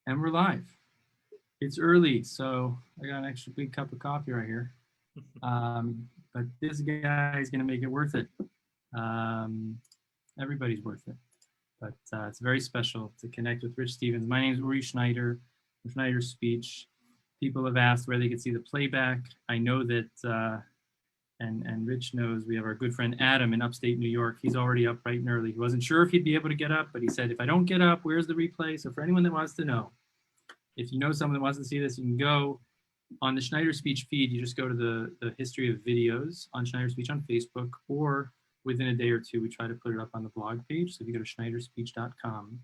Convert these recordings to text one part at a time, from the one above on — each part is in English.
And we're live. It's early, so I got an extra big cup of coffee right here. But this guy is going to make it worth it. Everybody's worth it. But it's very special to connect with Rich Stevens. My name is Uri Schneider, Schneider's Speech. People have asked where they could see the playback. I know that, and Rich knows, we have our good friend Adam in upstate New York. He's already up bright and early. He wasn't sure if he'd be able to get up, but he said, if I don't get up, where's the replay? So for anyone that wants to know, if you know someone that wants to see this, you can go on the Schneider Speech feed. You just go to the history of videos on Schneider Speech on Facebook, or within a day or two, we try to put it up on the blog page. So if you go to schneiderspeech.com,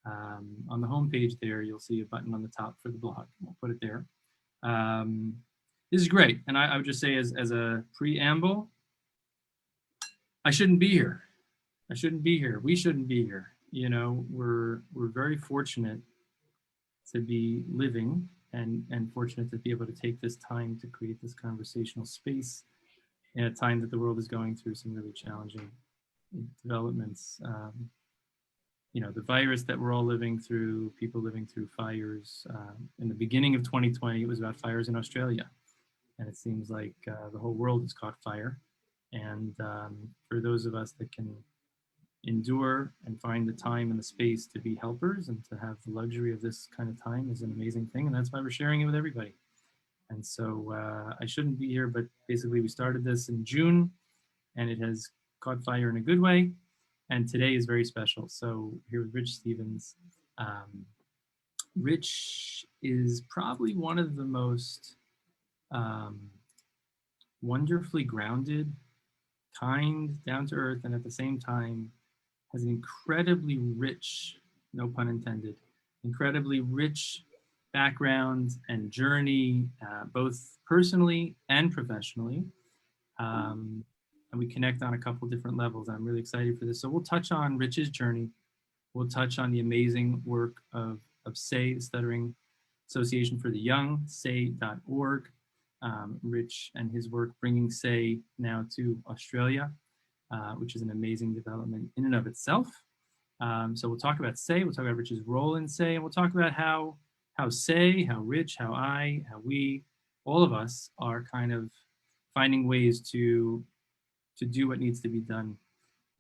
on the homepage there, you'll see a button on the top for the blog. We'll put it there. This is great. And I would just say as a preamble, I shouldn't be here. I shouldn't be here. We shouldn't be here. You know, we're very fortunate to be living and fortunate to be able to take this time to create this conversational space in a time that the world is going through some really challenging developments. You know, the virus that we're all living through, people living through fires. In the beginning of 2020, it was about fires in Australia. And it seems like the whole world has caught fire. And for those of us that can endure and find the time and the space to be helpers and to have the luxury of this kind of time is an amazing thing. And that's why we're sharing it with everybody. And so I shouldn't be here, but basically we started this in June and it has caught fire in a good way. And today is very special. So here with Rich Stevens. Rich is probably one of the most wonderfully grounded, kind, down to earth, and at the same time has an incredibly rich, no pun intended, incredibly rich background and journey, both personally and professionally. And we connect on a couple different levels. I'm really excited for this. So we'll touch on Rich's journey. We'll touch on the amazing work of SAY, the Stuttering Association for the Young, say.org. Rich and his work bringing SAY now to Australia, which is an amazing development in and of itself. So we'll talk about SAY, we'll talk about Rich's role in SAY, and we'll talk about how SAY, how Rich, how I, how we, all of us are kind of finding ways to do what needs to be done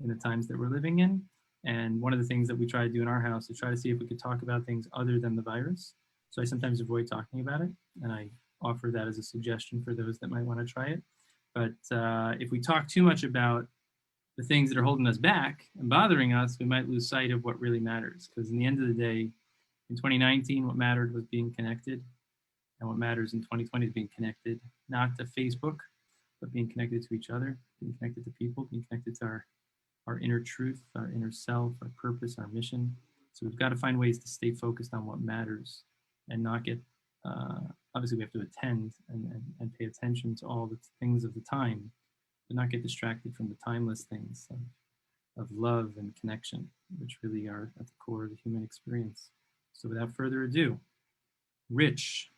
in the times that we're living in. And one of the things that we try to do in our house is try to see if we could talk about things other than the virus. So I sometimes avoid talking about it, and I offer that as a suggestion for those that might want to try it. But if we talk too much about the things that are holding us back and bothering us, we might lose sight of what really matters. Because in the end of the day, in 2019, what mattered was being connected. And what matters in 2020 is being connected, not to Facebook, but being connected to each other, being connected to people, being connected to our inner truth, our inner self, our purpose, our mission. So we've got to find ways to stay focused on what matters and not get, obviously we have to attend and pay attention to all the things of the time, but not get distracted from the timeless things of love and connection, which really are at the core of the human experience. So without further ado, Rich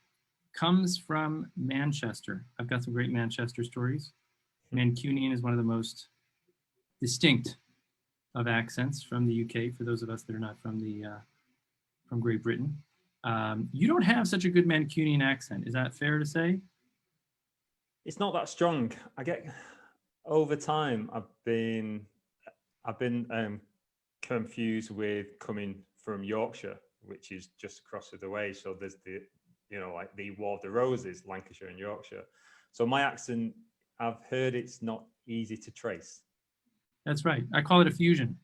comes from Manchester. I've got some great Manchester stories. Mancunian is one of the most distinct of accents from the UK, for those of us that are not from Great Britain. You don't have such a good Mancunian accent. Is that fair to say? It's not that strong. I get over time. I've been confused with coming from Yorkshire, which is just across the way. So there's the, like the War of the Roses, Lancashire and Yorkshire. So my accent, I've heard it's not easy to trace. That's right. I call it a fusion.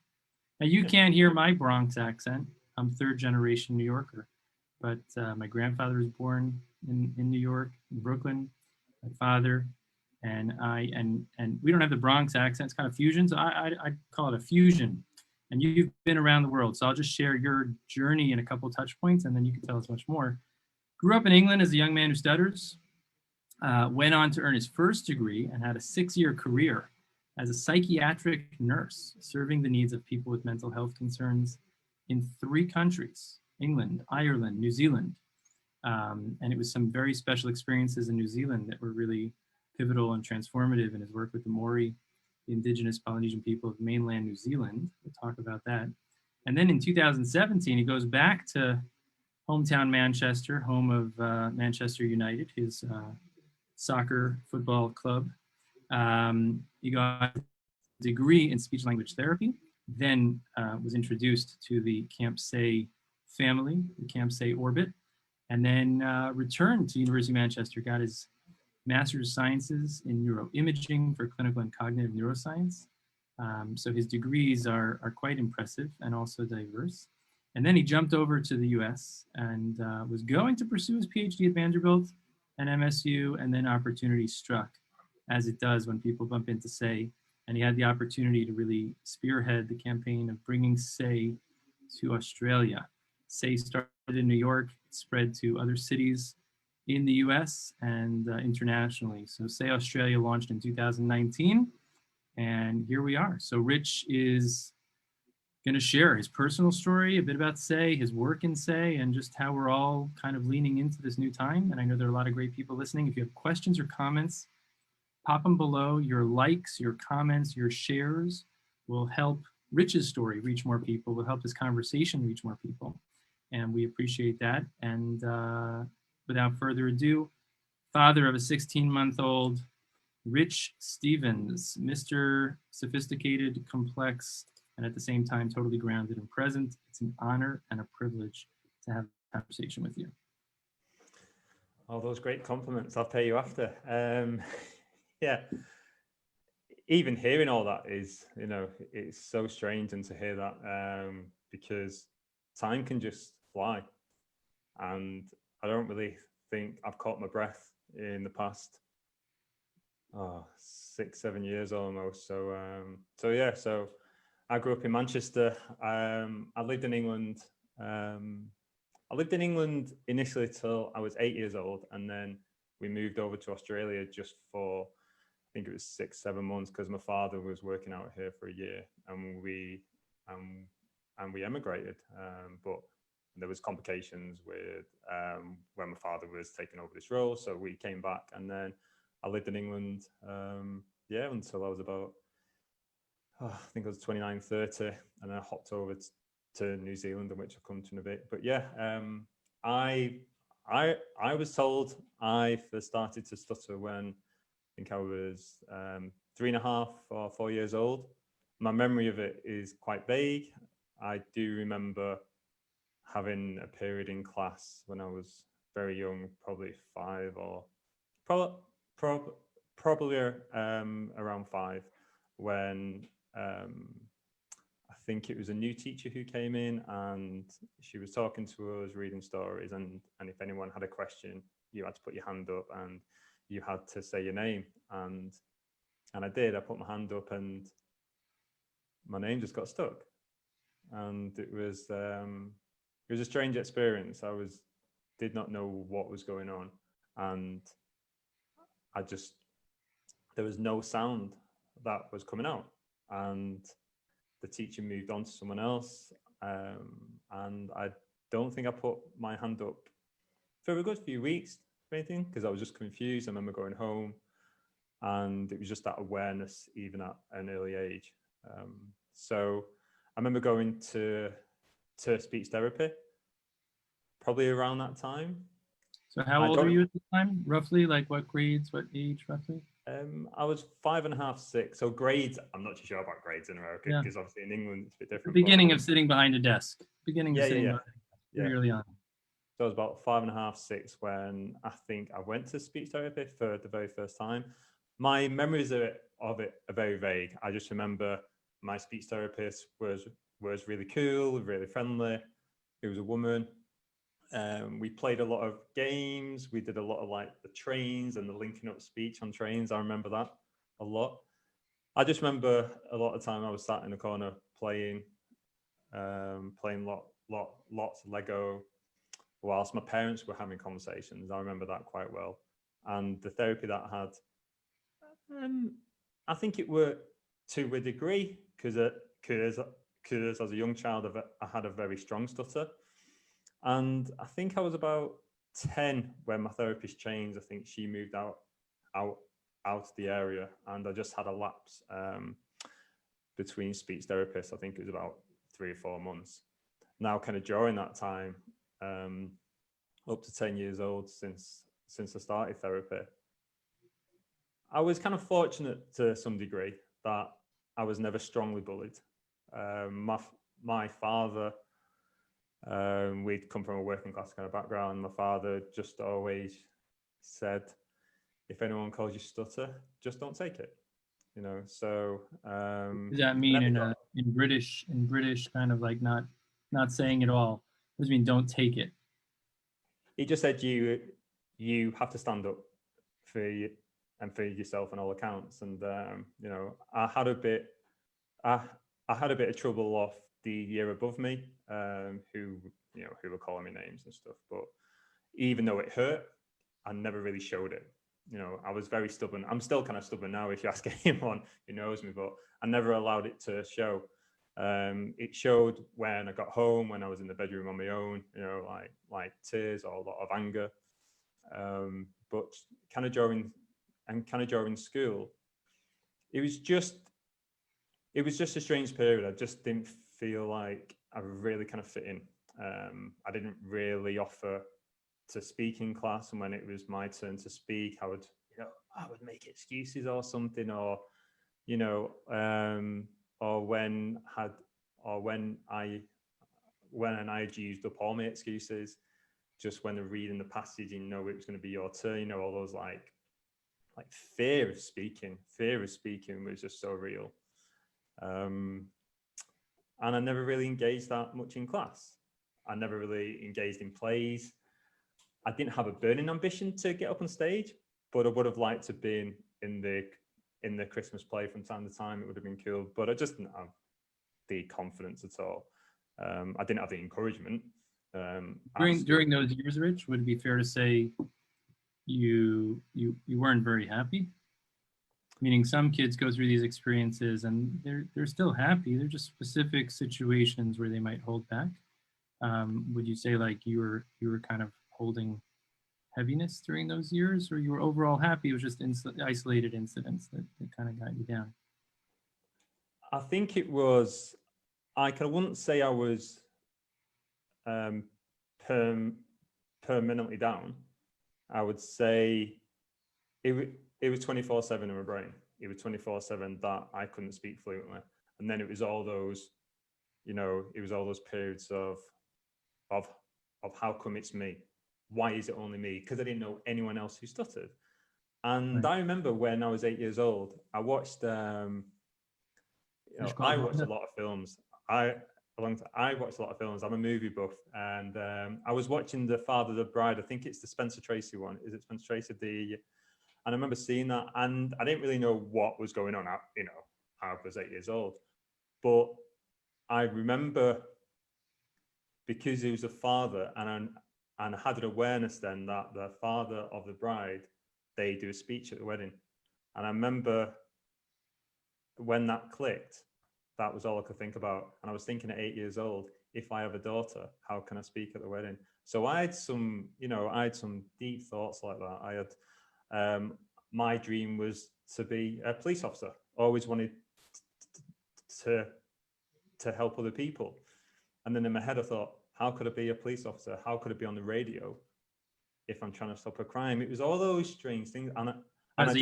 Now you can't hear my Bronx accent. I'm third generation New Yorker, but my grandfather was born in New York, in Brooklyn. My father and I, and we don't have the Bronx accent. It's kind of fusion. So I call it a fusion. And you've been around the world. So I'll just share your journey in a couple of touch points, and then you can tell us much more. Grew up in England as a young man who stutters. Went on to earn his first degree and had a 6-year career as a psychiatric nurse, serving the needs of people with mental health concerns in 3 countries, England, Ireland, New Zealand. And it was some very special experiences in New Zealand that were really pivotal and transformative in his work with the Maori, the indigenous Polynesian people of mainland New Zealand. We'll talk about that. And then in 2017, he goes back to hometown Manchester, home of Manchester United, his soccer football club. He got a degree in speech language therapy, then was introduced to the Camp Say family, the Camp Say orbit, and then returned to University of Manchester, got his Master's of Sciences in Neuroimaging for clinical and cognitive neuroscience. So his degrees are quite impressive and also diverse. And then he jumped over to the US and was going to pursue his PhD at Vanderbilt and MSU, and then opportunity struck, as it does when people bump into Say. And he had the opportunity to really spearhead the campaign of bringing Say to Australia. Say started in New York, spread to other cities in the US and internationally. So Say Australia launched in 2019, and here we are. So Rich is going to share his personal story, a bit about Say, his work in Say, and just how we're all kind of leaning into this new time. And I know there are a lot of great people listening. If you have questions or comments, pop them below. Your likes, your comments, your shares will help Rich's story reach more people, will help this conversation reach more people. And we appreciate that. And without further ado, father of a 16-month-old, Rich Stevens, Mr. Sophisticated, Complex, and at the same time, totally grounded and present. It's an honor and a privilege to have a conversation with you. All those great compliments. I'll pay you after. Yeah. Even hearing all that is, you know, it's so strange, and to hear that because time can just fly. And I don't really think I've caught my breath in the past 6-7 years almost. So yeah, so I grew up in Manchester. I lived in England. I lived in England initially till I was 8 years old, and then we moved over to Australia just for, I think it was 6-7 months, because my father was working out here for a year, and we emigrated. But there was complications with when my father was taking over this role, so we came back, and then I lived in England, until I was about, I think I was 29, 30, and I hopped over to New Zealand, in which I'll come to in a bit. But yeah, I was told I first started to stutter when I think I was 3.5 or 4 years old. My memory of it is quite vague. I do remember having a period in class when I was very young, probably 5 or probably around 5, when I think it was a new teacher who came in, and she was talking to us, reading stories, and if anyone had a question, you had to put your hand up and you had to say your name, and I did. I put my hand up, and my name just got stuck, and it was a strange experience. I did not know what was going on, and there was no sound that was coming out, and the teacher moved on to someone else, and I don't think I put my hand up for a good few weeks or anything, because I was just confused. I remember going home, and it was just that awareness even at an early age. So I remember going to speech therapy probably around that time. So how old were you at the time, roughly? Like what grades, what age, roughly? I was 5.5, 6. So grades, I'm not too sure about grades in America, because obviously in England it's a bit different. The beginning of sitting behind a desk. Beginning of sitting very early on. So I was about 5.5, 6 when I think I went to speech therapy for the very first time. My memories of it are very vague. I just remember my speech therapist was really cool, really friendly. It was a woman. We played a lot of games. We did a lot of like the trains and the linking up speech on trains. I remember that a lot. I just remember a lot of time I was sat in the corner playing lots of Lego, whilst my parents were having conversations. I remember that quite well. And the therapy that I had, I think it worked to a degree, because as a young child, I had a very strong stutter. And I think I was about 10 when my therapist changed. I think she moved out of the area, and I just had a lapse between speech therapists. I think it was about 3 or 4 months. Now, kind of during that time, up to 10 years old since I started therapy. I was kind of fortunate to some degree that I was never strongly bullied. My father, we'd come from a working class kind of background. My father just always said, if anyone calls you stutter, just don't take it. You know, so does that mean in British kind of like not saying it all? What does it mean, don't take it? He just said you have to stand up for you and for yourself on all accounts. And you know, I had a bit of trouble off the year above me, who were calling me names and stuff. But even though it hurt, I never really showed it. You know, I was very stubborn. I'm still kind of stubborn now, if you ask anyone who knows me, but I never allowed it to show. It showed when I got home, when I was in the bedroom on my own, you know, like tears or a lot of anger. But kind of during school, it was just a strange period. I just didn't feel like I really kind of fit in. I didn't really offer to speak in class, and when it was my turn to speak, I would make excuses or something, or when I'd used up all my excuses, just when they're reading the passage, it was going to be your turn, all those like fear of speaking was just so real. And I never really engaged that much in class. I never really engaged in plays. I didn't have a burning ambition to get up on stage, but I would have liked to be in the Christmas play from time to time. It would have been cool, but I just didn't have the confidence at all. I didn't have the encouragement. During those years, Rich, would it be fair to say you weren't very happy? Meaning some kids go through these experiences and they're still happy. They're just specific situations where they might hold back. Would you say like you were kind of holding heaviness during those years, or you were overall happy? It was just isolated incidents that kind of got you down? I think it was, I wouldn't say I was permanently down. I would say it was 24/7 in my brain. It was 24/7 that I couldn't speak fluently. And then it was all those, periods of how come it's me? Why is it only me? Because I didn't know anyone else who stuttered. And Right. I remember when I was 8 years old, I watched, I watched a lot of films. I watched a lot of films. I'm a movie buff, and I was watching The Father, the Bride. I think it's the Spencer Tracy one. Is it Spencer Tracy? And I remember seeing that, and I didn't really know what was going on. I was 8 years old, but I remember, because he was a father, and I had an awareness then that the father of the bride, they do a speech at the wedding, and I remember when that clicked, that was all I could think about. And I was thinking at 8 years old, if I have a daughter, how can I speak at the wedding? So I had some deep thoughts like that. I had, my dream was to be a police officer. Always wanted to help other people. And then in my head, I thought, how could I be a police officer? How could I be on the radio if I'm trying to stop a crime? It was all those strange things. As a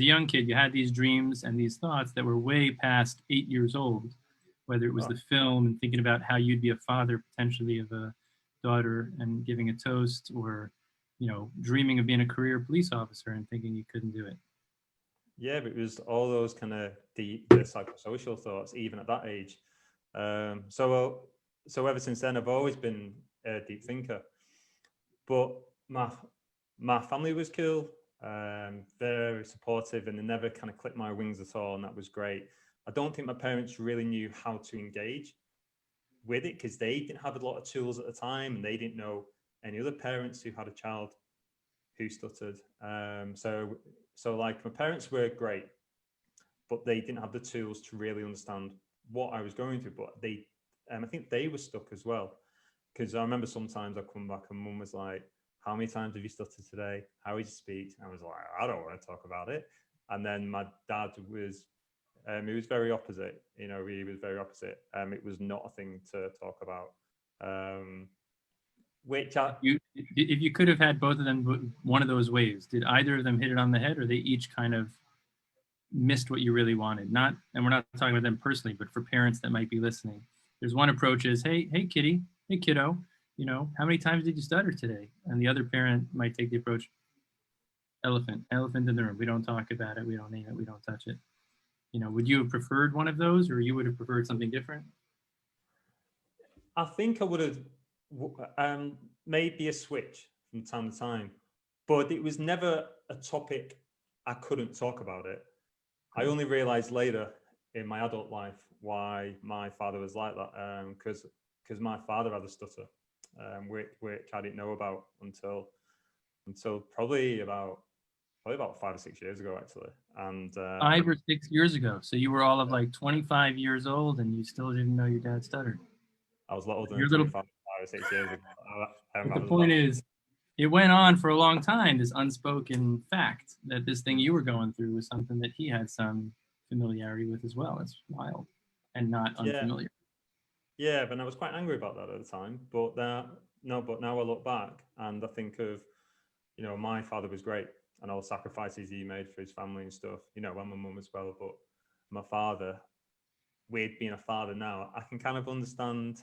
young kid, you had these dreams and these thoughts that were way past 8 years old, whether it was the film and thinking about how you'd be a father potentially of a daughter and giving a toast, or, dreaming of being a career police officer and thinking you couldn't do it. Yeah, but it was all those kind of the psychosocial thoughts, even at that age. So ever since then, I've always been a deep thinker. But my family was cool, very supportive, and they never kind of clipped my wings at all, and that was great. I don't think my parents really knew how to engage with it, because they didn't have a lot of tools at the time, and they didn't know any other parents who had a child who stuttered. So like, my parents were great, but they didn't have the tools to really understand what I was going through. But I think they were stuck as well, because I remember sometimes I'd come back and Mum was like, how many times have you stuttered today? How did you speak? And I was like, I don't want to talk about it. And then my dad was, he was very opposite. He was very opposite. It was not a thing to talk about. which If you could have had both of them, one of those ways, did either of them hit it on the head, or they each kind of missed what you really wanted? Not, and we're not talking about them personally, but for parents that might be listening, there's one approach is, hey kitty, hey kiddo, you know, how many times did you stutter today? And the other parent might take the approach, elephant in the room. We don't talk about it. We don't name it. We don't touch it. You know, would you have preferred one of those, or you would have preferred something different? I think I would have maybe a switch from time to time, but it was never a topic I couldn't talk about it. I only realized later in my adult life why my father was like that, because my father had a stutter, which I didn't know about until probably about 5 or 6 years ago, actually. And 5 or 6 years ago. So you were all of like 25 years old, and you still didn't know your dad stuttered. I was a lot older than Your 25 or 6 years ago. But the point is, it went on for a long time, this unspoken fact that this thing you were going through was something that he had some familiarity with as well. It's wild and not unfamiliar. Yeah, but I was quite angry about that at the time. But now I look back and I think of, you know, my father was great and all the sacrifices he made for his family and stuff, you know, and my mum as well. But my father, weird being a father now, I can kind of understand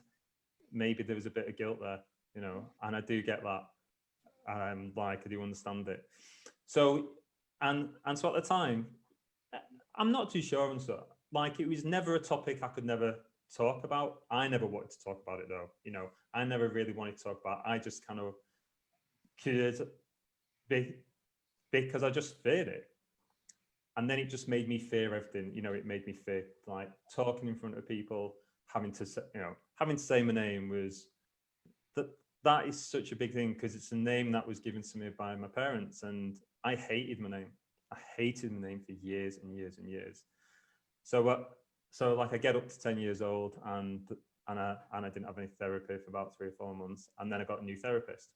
maybe there was a bit of guilt there, you know, and I do get that. Like I do understand it. So and so at the time, I'm not too sure and so like it was never a topic I could never talk about. I never wanted to talk about it though, you know. I never really wanted to talk about it. I just kind of could because I just feared it. And then it just made me fear everything, you know. It made me fear like talking in front of people, having to say my name was that is such a big thing because it's a name that was given to me by my parents, and I hated my name. I hated my name for years and years and years. So like I get up to 10 years old and I didn't have any therapy for about 3 or 4 months, and then I got a new therapist.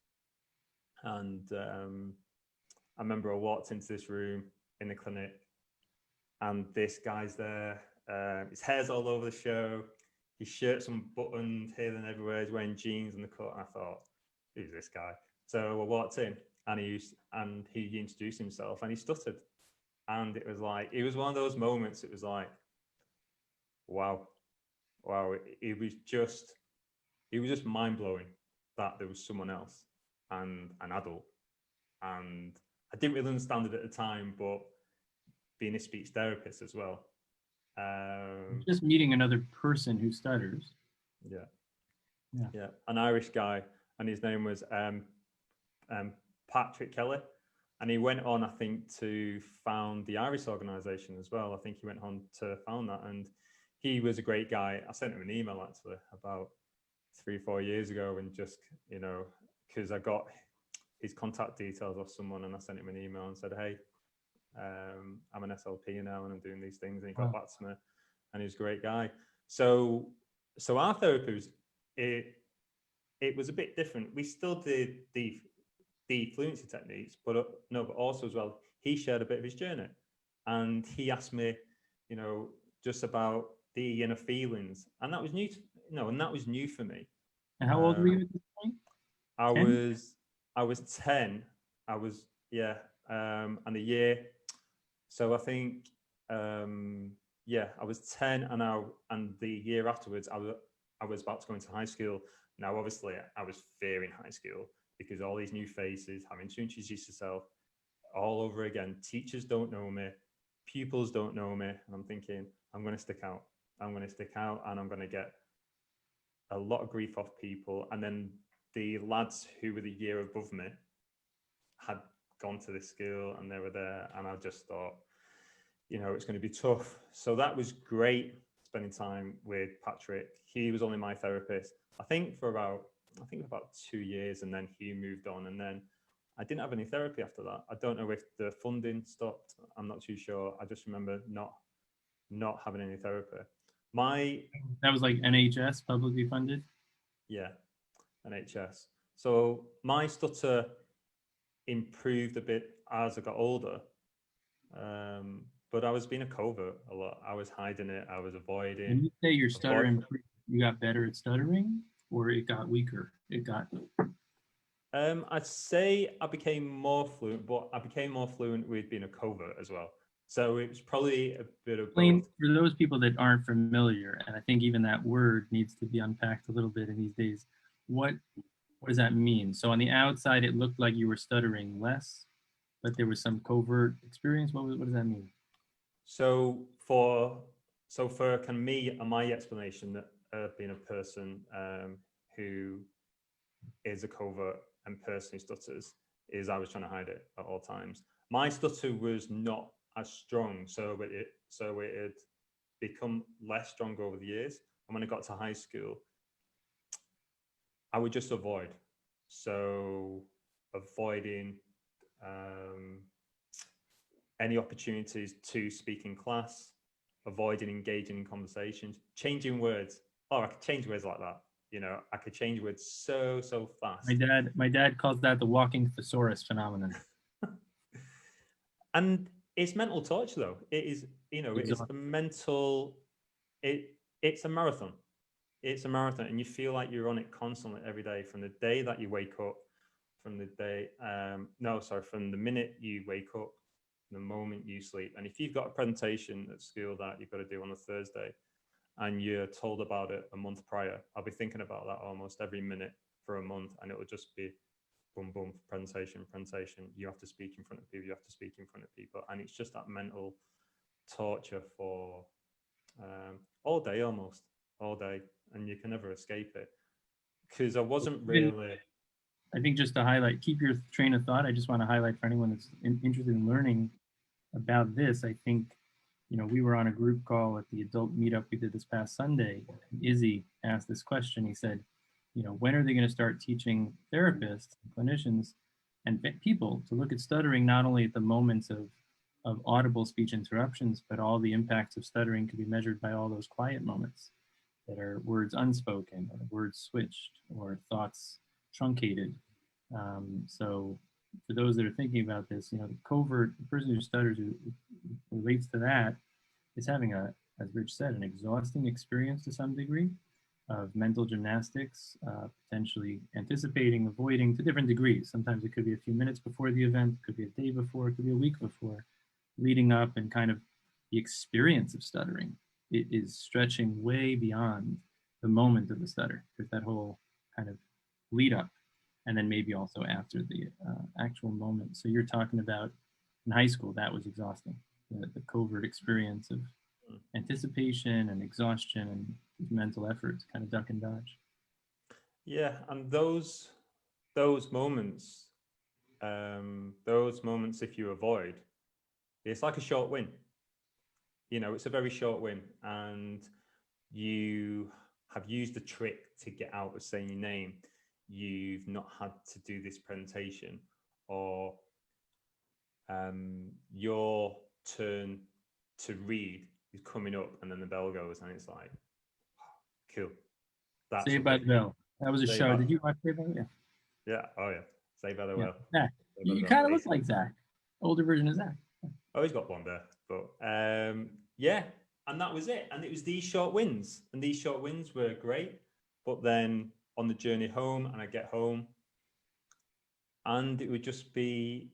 And I remember I walked into this room in the clinic, and this guy's there. His hair's all over the show. His shirt's unbuttoned here and everywhere. He's wearing jeans and the coat. And I thought, who's this guy? So I walked in, and he introduced himself, and he stuttered. And it was one of those moments. It was like, wow. It was just mind blowing that there was someone else and an adult. And I didn't really understand it at the time, but being a speech therapist as well. Just meeting another person who stutters. Yeah. An Irish guy, and his name was Patrick Kelly, and he went on, I think, to found the Irish organization as well. I think he went on to found that, and he was a great guy. I sent him an email actually about 3 or 4 years ago, and just, you know, because I got his contact details off someone, and I sent him an email and said, hey, I'm an SLP now and I'm doing these things, and he got back to me, and he was a great guy. So our therapy was, it was a bit different. We still did the fluency techniques, but also as well, he shared a bit of his journey, and he asked me, you know, just about the inner feelings, and that was new for me. And how old were you at this point? I was 10. I was, and a year. So I think, I was 10, and the year afterwards, I was about to go into high school. Now, obviously, I was fearing high school because all these new faces, having to introduce yourself all over again. Teachers don't know me, pupils don't know me, and I'm thinking, I'm going to stick out. I'm going to stick out, and I'm going to get a lot of grief off people. And then the lads who were the year above me had gone to this school, and they were there, and I just thought, you know, it's going to be tough. So that was great, spending time with Patrick. He was only my therapist, I think for about 2 years, and then he moved on, and then I didn't have any therapy after that. I don't know if the funding stopped. I'm not too sure. I just remember not having any therapy. That was like NHS, publicly funded? Yeah, NHS. So my stutter improved a bit as I got older, but I was being a covert a lot. I was hiding it. I was avoiding. When you say your stutter improved, you got better at stuttering, or it got weaker? I'd say I became more fluent, but I became more fluent with being a covert as well. So it was probably a bit of Explain both. for those people that aren't familiar, and I think even that word needs to be unpacked a little bit in these days. What what does that mean? So on the outside, it looked like you were stuttering less, but there was some covert experience. What does that mean? So for for kind of me and my explanation that being a person who is a covert and person who stutters is I was trying to hide it at all times. My stutter was not as strong, so it had become less strong over the years. And when I got to high school, I would just avoid. So avoiding um, any opportunities to speak in class, avoiding engaging in conversations, changing words. Oh, I could change words like that. You know, I could change words so My fast. dad calls that the walking thesaurus phenomenon. And it's mental torture though. It is, you know, it's a Exhausting. mental, it it's a marathon. It's a marathon and you feel like you're on it constantly every day from the day that you wake up, from the day, no, sorry, from the minute you wake up, the moment you sleep. And if you've got a presentation at school that you've got to do on a Thursday and you're told about it a month prior, I'll be thinking about that almost every minute for a month. And it will just be boom, boom, presentation. You have to speak in front of people. You have to speak in front of people. And it's just that mental torture for all day, almost all day. And you can never escape it. Because I wasn't really. I think just to highlight, keep your train of thought. I just want to highlight for anyone that's interested in learning about this. I think, we were on a group call at the adult meetup we did this past Sunday. And Izzy asked this question. He said, when are they going to start teaching therapists, clinicians, and people to look at stuttering not only at the moments of audible speech interruptions, but all the impacts of stuttering could be measured by all those quiet moments that are words unspoken, or words switched, or thoughts truncated. So for those that are thinking about this, the covert, the person who stutters, who relates to that, is having as Rich said, an exhausting experience to some degree of mental gymnastics, potentially anticipating, avoiding to different degrees. Sometimes it could be a few minutes before the event, it could be a day before, it could be a week before, leading up, and kind of the experience of stuttering. It is stretching way beyond the moment of the stutter. There's that whole kind of lead up, and then maybe also after the actual moment. So you're talking about in high school, that was exhausting. The covert experience of anticipation and exhaustion and mental effort to kind of duck and dodge. Yeah, and those moments, if you avoid, it's like a short win. You know, it's a very short win, and you have used the trick to get out of saying your name. You've not had to do this presentation, or your turn to read is coming up, and then the bell goes, and it's like, cool. That's a Saved by win. the Bell. That was a Saved show. by, Did you watch Saved by the Bell? yeah, oh yeah, Saved by the Yeah. Bell. Zach. Saved by the You Bell. kind of look like Zach. Older version of Zach. Oh, he's got blonde hair, but yeah, and that was it. And it was these short wins, and these short wins were great. But then on the journey home, and I get home, and it would just be,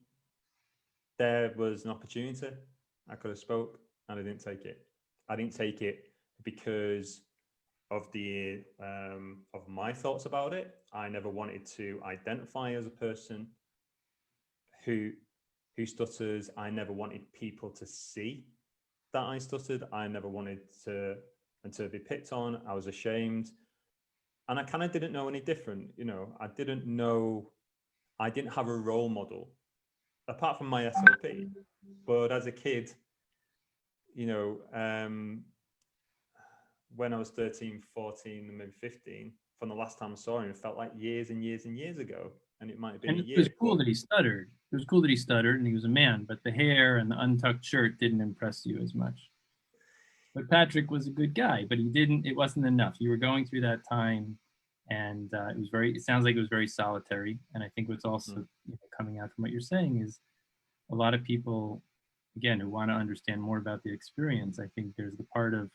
there was an opportunity. I could have spoke, and I didn't take it. I didn't take it because of the of my thoughts about it. I never wanted to identify as a person who stutters. I never wanted people to see that I stuttered. I never wanted to be picked on. I was ashamed, and I kind of didn't know any different. You know, I didn't know. I didn't have a role model apart from my SOP. But as a kid, you know, when I was 13, 14, and maybe 15, from the last time I saw him, it felt like years and years and years ago. And it might have been And a it was year, cool but that he stuttered. It was cool that he stuttered and he was a man, but the hair and the untucked shirt didn't impress you as much. But Patrick was a good guy, but it wasn't enough. You were going through that time, and it sounds like it was very solitary. And I think what's also coming out from what you're saying is a lot of people, again, who want to understand more about the experience. I think there's the part of,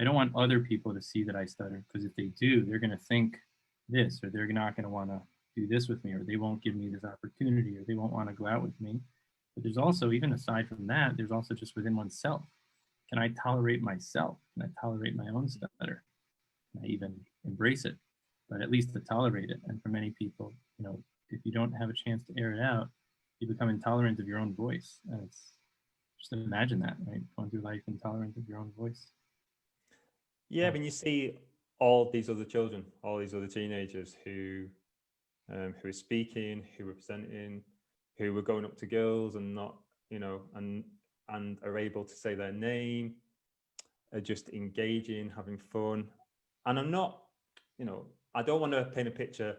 I don't want other people to see that I stutter, because if they do, they're going to think this, or they're not going to want to do this with me, or they won't give me this opportunity, or they won't want to go out with me. But there's also, even aside from that, there's also just within oneself. Can I tolerate myself? Can I tolerate my own stutter? Can I even embrace it? But at least to tolerate it. And for many people, you know, if you don't have a chance to air it out, you become intolerant of your own voice. And it's just imagine that, right? Going through life intolerant of your own voice. Yeah, when you see all these other children, all these other teenagers who are speaking, who are presenting, who are going up to girls and not, you know, and are able to say their name, are just engaging, having fun. And I'm not, you know, I don't want to paint a picture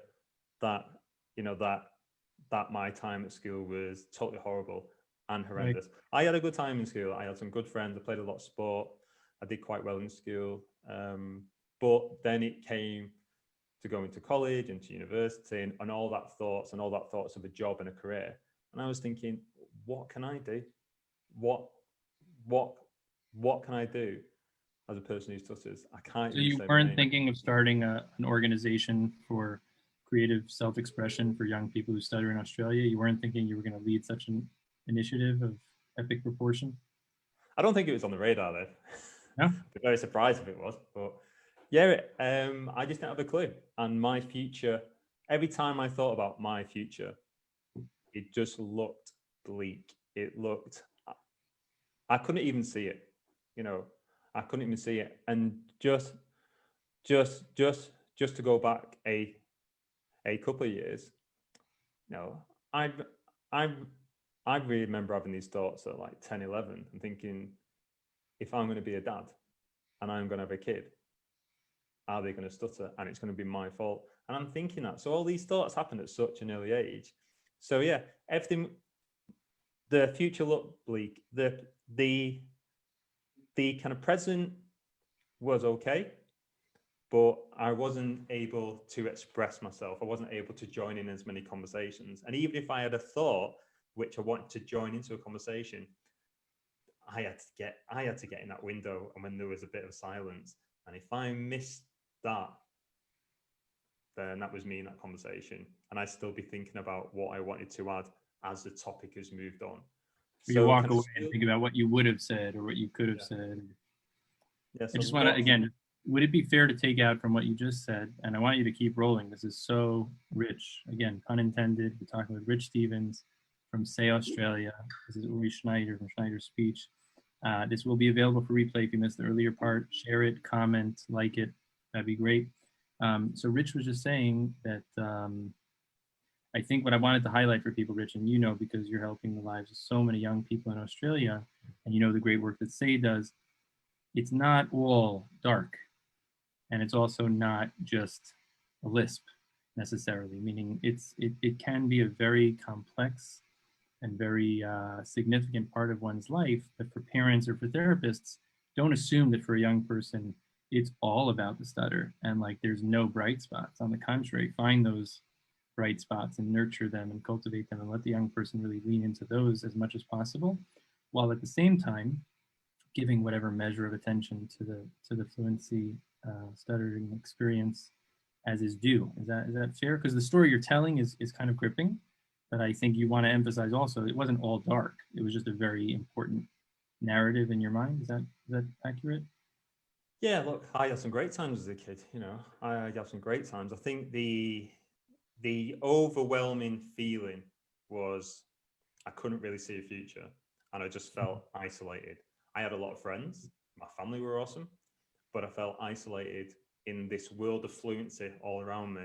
that, you know, that my time at school was totally horrible and horrendous. Right. I had a good time in school. I had some good friends. I played a lot of sport. I did quite well in school. But then it came to going to college and to university and all that thoughts of a job and a career. And I was thinking, what can I do? What can I do as a person who stutters? I can't. So you weren't thinking of starting an organization for creative self-expression for young people who stutter in Australia? You weren't thinking you were going to lead such an initiative of epic proportion? I don't think it was on the radar though. No? I'd be very surprised if it was, but yeah, I just didn't have a clue. And my future, every time I thought about my future, it just looked bleak. It looked, I couldn't even see it, you know, I couldn't even see it. And just to go back a couple of years, you know, I really remember having these thoughts at like 10, 11 and thinking, if I'm going to be a dad and I'm going to have a kid, are they going to stutter? And it's going to be my fault. And I'm thinking that. So all these thoughts happened at such an early age. So yeah, everything, the future looked bleak. The kind of present was okay, but I wasn't able to express myself. I wasn't able to join in as many conversations. And even if I had a thought which I wanted to join into a conversation, I had to get in that window, and when there was a bit of silence, and if I missed that, then that was me in that conversation, and I'd still be thinking about what I wanted to add as the topic has moved on. So you walk away and think about what you would have said or what you could have said. Yeah, so I just want to, again, would it be fair to take out from what you just said, and I want you to keep rolling, this is so rich, again, pun intended, we're talking with Rich Stevens from Say Australia. This is Uri Schneider from Schneider's Speech. This will be available for replay if you missed the earlier part. Share it, comment, like it, that'd be great. So Rich was just saying that I think what I wanted to highlight for people, Rich, and you know, because you're helping the lives of so many young people in Australia, and you know the great work that Say does, it's not all dark. And it's also not just a lisp necessarily, meaning it can be a very complex and very significant part of one's life. But for parents or for therapists, don't assume that for a young person, it's all about the stutter and like there's no bright spots. On the contrary, find those bright spots and nurture them and cultivate them and let the young person really lean into those as much as possible, while at the same time giving whatever measure of attention to the fluency stuttering experience as is due. Is that fair? Because the story you're telling is kind of gripping, but I think you want to emphasize also it wasn't all dark. It was just a very important narrative in your mind. Is that accurate? Yeah, look, I had some great times as a kid. You know, I had some great times. I think the overwhelming feeling was I couldn't really see a future, and I just felt isolated. I had a lot of friends. My family were awesome, but I felt isolated in this world of fluency all around me.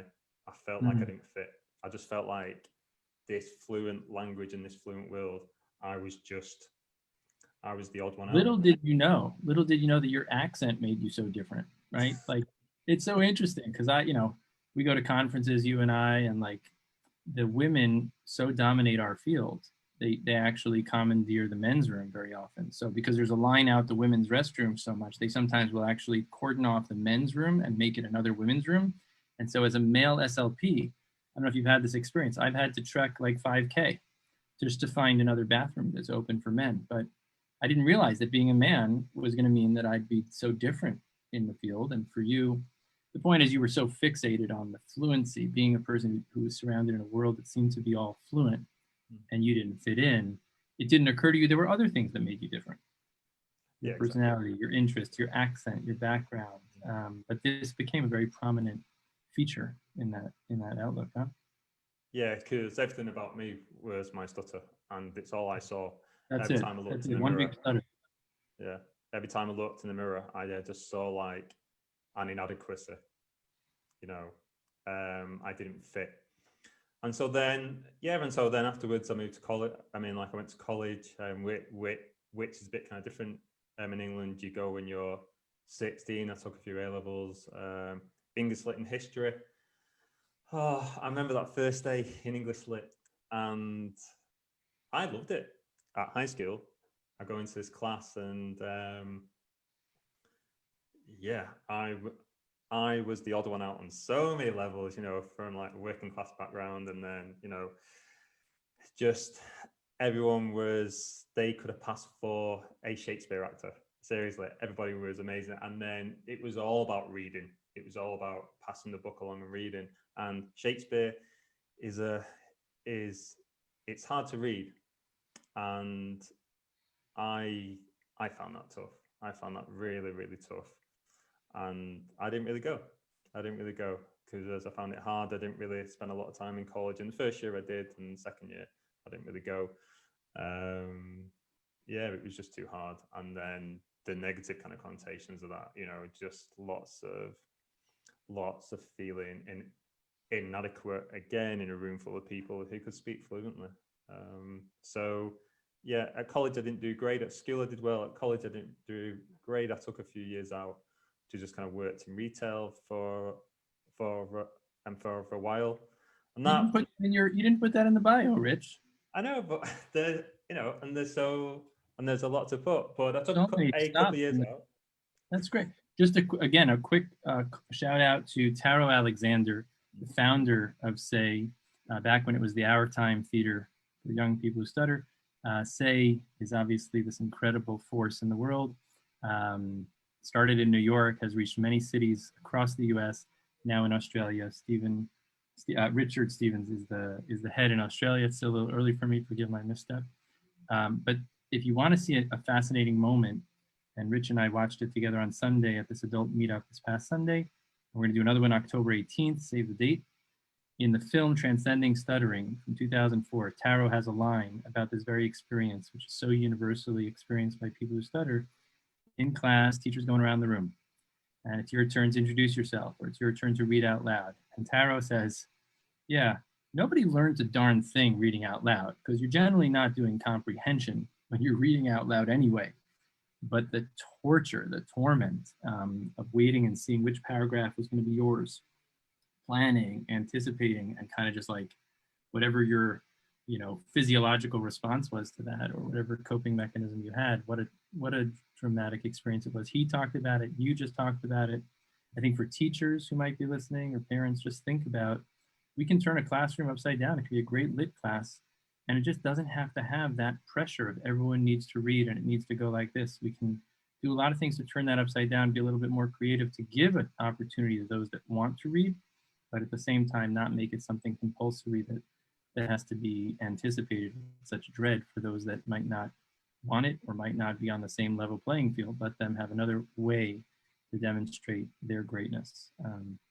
I felt like I didn't fit. I just felt like this fluent language in this fluent world, I was the odd one out. Little did you know that your accent made you so different, right? Like, it's so interesting because we go to conferences, you and I, and like the women so dominate our field. They actually commandeer the men's room very often. So because there's a line out the women's restroom so much, they sometimes will actually cordon off the men's room and make it another women's room. And so as a male SLP, I don't know if you've had this experience, I've had to trek like 5K just to find another bathroom that's open for men. But I didn't realize that being a man was going to mean that I'd be so different in the field. And for you, the point is you were so fixated on the fluency, being a person who was surrounded in a world that seemed to be all fluent, and you didn't fit in. It didn't occur to you there were other things that made you different. Your Yeah, personality, your interest, your accent, your background. But this became a very prominent feature in that outlook, huh? yeah, because everything about me was my stutter, and it's all I saw. That's Every it. time I looked That's in it. the One mirror, big stutter. yeah, every time I looked in the mirror, I just saw like an inadequacy. You know, I didn't fit. And so then, yeah, and so then afterwards, I moved to college. I mean, like I went to college, which is a bit kind of different. In England, you go when you're 16. I took a few A levels, English lit and history. Oh, I remember that first day in English lit, and I loved it. At high school, I go into this class, and yeah, I was the odd one out on so many levels, you know, from like working class background, and then, you know, just everyone was, they could have passed for a Shakespeare actor. Seriously, everybody was amazing. And then it was all about reading. It was all about passing the book along and reading. And Shakespeare is it's hard to read. And I I found that tough. I found that really, really tough. And I didn't really go. I didn't really go because I found it hard. I didn't really spend a lot of time in college. In the first year I did, and the second year I didn't really go. Yeah, it was just too hard. And then the negative kind of connotations of that, you know, just lots of feeling inadequate again in a room full of people who could speak fluently. So yeah, at college I didn't do great. At school I did well. At college I didn't do great. I took a few years out to just kind of worked in retail for for a while. And You didn't that, put you didn't put that in the bio, Rich. I know, but there, you know, and there's a lot to put. But I took Don't make a couple stop. of years out. That's great. Just again, a quick shout out to Taro Alexander, the founder of Say, back when it was the Our Time Theater for young people who stutter. Say is obviously this incredible force in the world. Started in New York, has reached many cities across the U.S. Now in Australia. Richard Stevens is the head in Australia. It's still a little early for me. Forgive my misstep. But if you want to see a fascinating moment, and Rich and I watched it together on Sunday at this adult meetup this past Sunday. We're going to do another one October 18th, save the date. In the film Transcending Stuttering from 2004, Taro has a line about this very experience, which is so universally experienced by people who stutter. In class, teachers going around the room, and it's your turn to introduce yourself, or it's your turn to read out loud. And Taro says, yeah, nobody learns a darn thing reading out loud, because you're generally not doing comprehension when you're reading out loud anyway. But the torture, the torment of waiting and seeing which paragraph was going to be yours, planning, anticipating, and kind of just like whatever your, physiological response was to that, or whatever coping mechanism you had. What a dramatic experience it was. He talked about it. You just talked about it. I think for teachers who might be listening, or parents, just think about, we can turn a classroom upside down. It could be a great lit class, and it just doesn't have to have that pressure of everyone needs to read and it needs to go like this. We can do a lot of things to turn that upside down, be a little bit more creative, to give an opportunity to those that want to read, but at the same time not make it something compulsory that has to be anticipated with such dread for those that might not want it or might not be on the same level playing field. Let them have another way to demonstrate their greatness.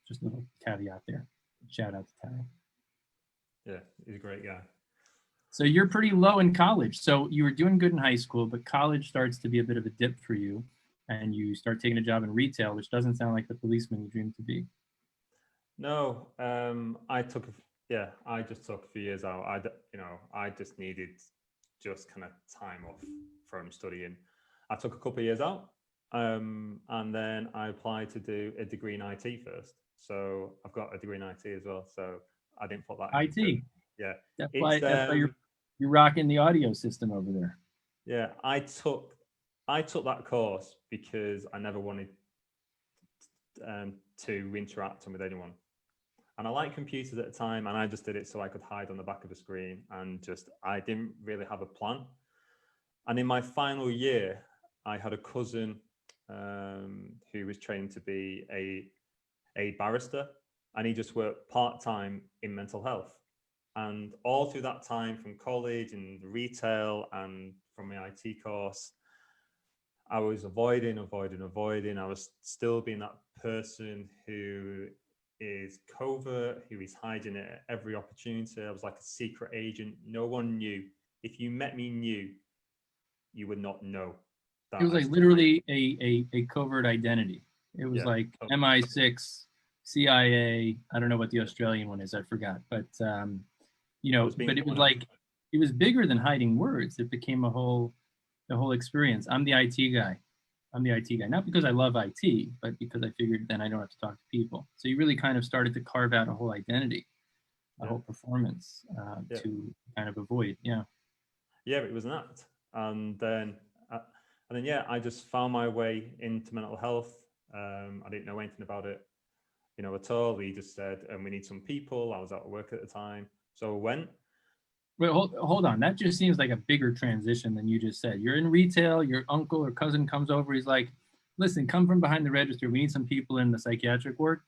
Just a little caveat there. Shout out to Taro. Yeah, he's a great guy. So you're pretty low in college. So you were doing good in high school, but college starts to be a bit of a dip for you, and you start taking a job in retail, which doesn't sound like the policeman you dreamed to be. No, I just took a few years out. I just needed just kind of time off from studying. I took a couple of years out, and then I applied to do a degree in IT first. So I've got a degree in IT as well. So I didn't put that into, IT. yeah. That's why you're rocking the audio system over there. Yeah, I took that course because I never wanted to interact with anyone. And I liked computers at the time, and I just did it so I could hide on the back of the screen, and I didn't really have a plan. And in my final year, I had a cousin who was trained to be a a barrister, and he just worked part-time in mental health. And all through that time, from college and retail and from my IT course, I was avoiding. I was still being that person who is covert, who is hiding it at every opportunity. I was like a secret agent. No one knew. If you met me new, you would not know that It was I like still, literally a covert identity. It was yeah. like MI6, CIA. I don't know what the Australian one is. I forgot. But you I know, was being but it was someone else. like it was bigger than hiding words. It became the whole experience. I'm the IT guy. I'm the IT guy, not because I love IT, but because I figured then I don't have to talk to people. So you really kind of started to carve out a whole identity, a Yeah. whole performance Yeah. to kind of avoid. Yeah. Yeah, it was an act. And then yeah, I just found my way into mental health. I didn't know anything about it, at all. He just said, and we need some people. I was out of work at the time, so I went. Wait, hold on. That just seems like a bigger transition than you just said. You're in retail, your uncle or cousin comes over. He's like, listen, come from behind the register. We need some people in the psychiatric ward.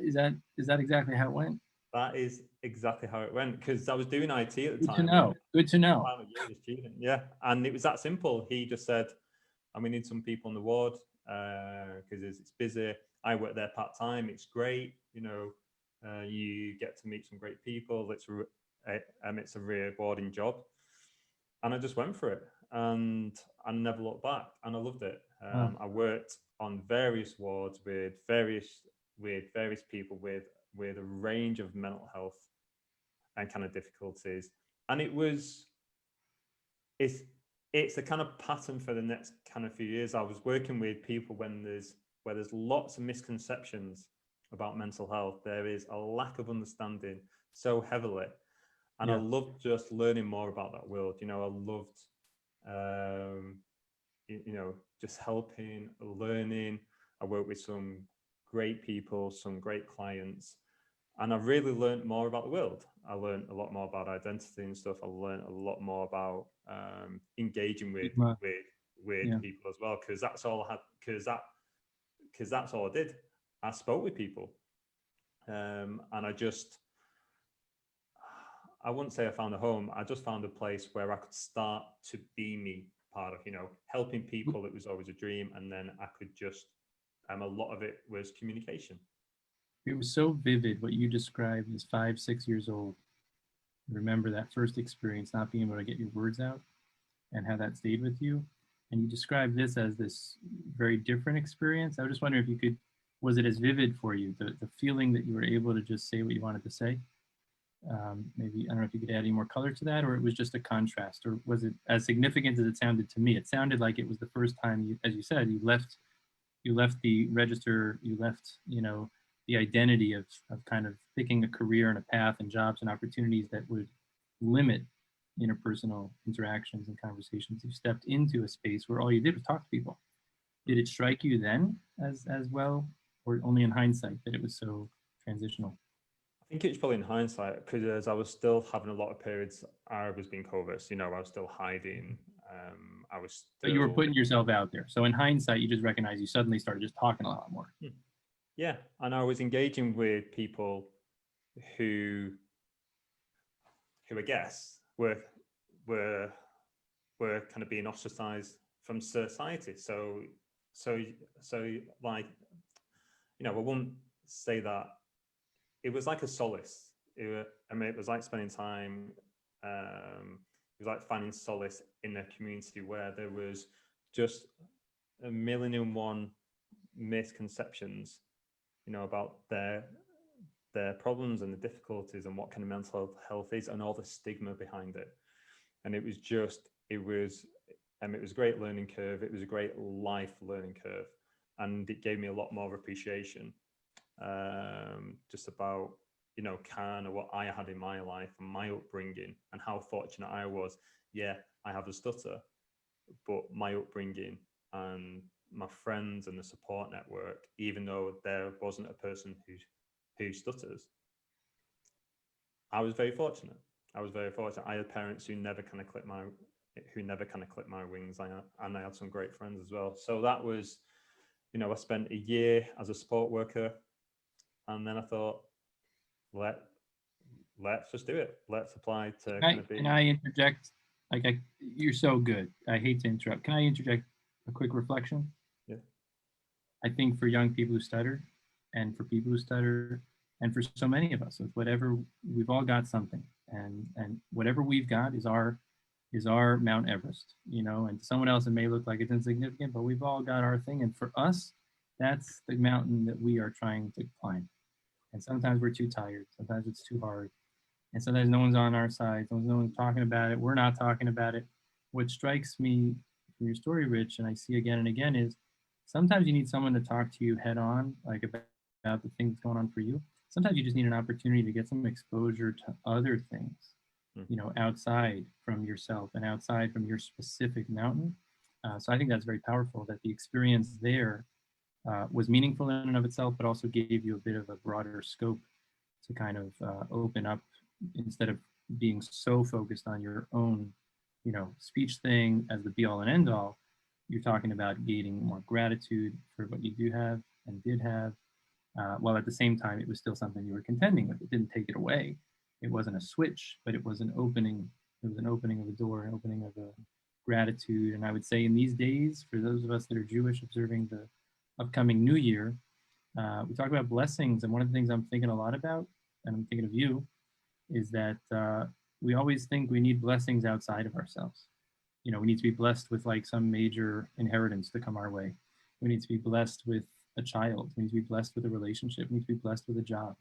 Is that exactly how it went? That is exactly how it went, because I was doing IT at the Good to time. know. Good to know. Final year as a student, yeah, and it was that simple. He just said, and we need some people on the ward because it's busy. I work there part time. It's great, you get to meet some great people. It's a rewarding job, and I just went for it, and I never looked back, and I loved it. Wow. I worked on various wards with various people with a range of mental health and kind of difficulties, and it's a kind of pattern for the next kind of few years. I was working with people where there's lots of misconceptions about mental health. There is a lack of understanding so heavily, and I Yeah. loved just learning more about that world. I loved, just helping, learning. I worked with some great people, some great clients, and I really learned more about the world. I learned a lot more about identity and stuff. I learned a lot more about engaging with Stigma. Yeah. people as well, because that's all I had. Because that's all I did. I spoke with people, and I wouldn't say I found a home. I just found a place where I could start to be me, part of helping people. It was always a dream, and then I could just a lot of it was communication. It was so vivid what you described as 5, 6 years old. Remember that first experience, not being able to get your words out and how that stayed with you. And you described this as this very different experience. I was just wondering if you could, was it as vivid for you, the feeling that you were able to just say what you wanted to say? Maybe, I don't know if you could add any more color to that, or it was just a contrast, or was it as significant as it sounded to me? It sounded like it was the first time you, as you said, you left the register, you left, the identity of kind of picking a career and a path and jobs and opportunities that would limit interpersonal interactions and conversations. You stepped into a space where all you did was talk to people. Did it strike you then as well, or only in hindsight that it was so transitional? I think it's probably in hindsight, because I was still having a lot of periods I was being covert. I was still hiding. I was still. But you were putting yourself out there. So in hindsight, you just recognize you suddenly started just talking a lot more. Yeah, and I was engaging with people who I guess were kind of being ostracized from society. So like, I wouldn't say that it was like a solace. It was like spending time. It was like finding solace in a community where there was just a million and one misconceptions, about their problems and the difficulties and what kind of mental health is and all the stigma behind it. And it was a great learning curve. It was a great life learning curve, and it gave me a lot more appreciation, just about kind of what I had in my life and my upbringing and how fortunate I was. Yeah, I have a stutter, but my upbringing and my friends and the support network, even though there wasn't a person who stutters, I was very fortunate. I had parents who never kind of clipped my wings. And I had some great friends as well. So that was, I spent a year as a support worker, And then I thought, let's just do it. Let's apply to Can kind of be. can I interject? You're so good. I hate to interrupt. Can I interject a quick reflection? Yeah. I think for young people who stutter, and for people who stutter, and for so many of us, with whatever, we've all got something, and whatever we've got is our Mount Everest, you know. And to someone else, it may look like it's insignificant, but we've all got our thing, and for us, that's the mountain that we are trying to climb. And sometimes we're too tired. Sometimes it's too hard. And sometimes no one's on our side. No one's talking about it. We're not talking about it. What strikes me from your story, Rich, and I see again and again, is sometimes you need someone to talk to you head on, like about the things going on for you. Sometimes you just need an opportunity to get some exposure to other things, you know, outside from yourself and outside from your specific mountain. So I think that's very powerful, that the experience there was meaningful in and of itself, but also gave you a bit of a broader scope to kind of open up, instead of being so focused on your own, you know, speech thing as the be all and end all. You're talking about gaining more gratitude for what you do have and did have, while at the same time it was still something you were contending with. It didn't take it away. It wasn't a switch, but it was an opening. It was an opening of a door, an opening of a gratitude. And I would say in these days, for those of us that are Jewish observing the upcoming New Year, we talk about blessings. And one of the things I'm thinking a lot about, and I'm thinking of you, is that we always think we need blessings outside of ourselves. You know, we need to be blessed with like some major inheritance to come our way. We need to be blessed with a child. We need to be blessed with a relationship. We need to be blessed with a job.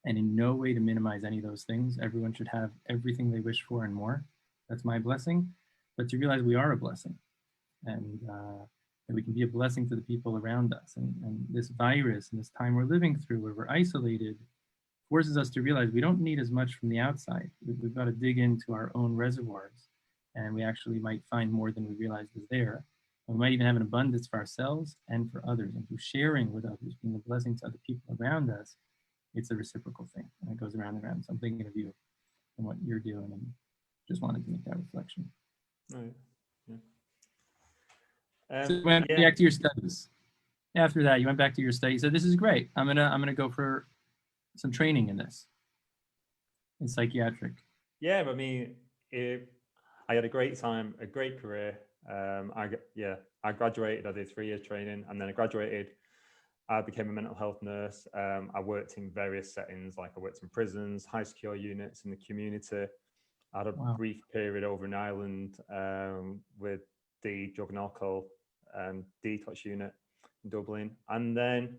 And in no way to minimize any of those things. Everyone should have everything they wish for and more. That's my blessing. But to realize we are a blessing, and that we can be a blessing to the people around us. And this virus and this time we're living through, where we're isolated, forces us to realize we don't need as much from the outside. We've got to dig into our own reservoirs, and we actually might find more than we realized was there. And we might even have an abundance for ourselves and for others. And through sharing with others, being a blessing to other people around us, it's a reciprocal thing, and it goes around and around. So I'm thinking of you and what you're doing, and just wanted to make that reflection. Right. Yeah. So you went back to your studies. After that, you went back to your studies. So this is great. I'm gonna go for some training in this, in psychiatric. Yeah, I mean, I had a great time, a great career. I graduated. I did 3 years training, and then I graduated. I became a mental health nurse. I worked in various settings, like I worked in prisons, high secure units in the community. I had a brief period over in Ireland with the drug and alcohol detox unit in Dublin. And then,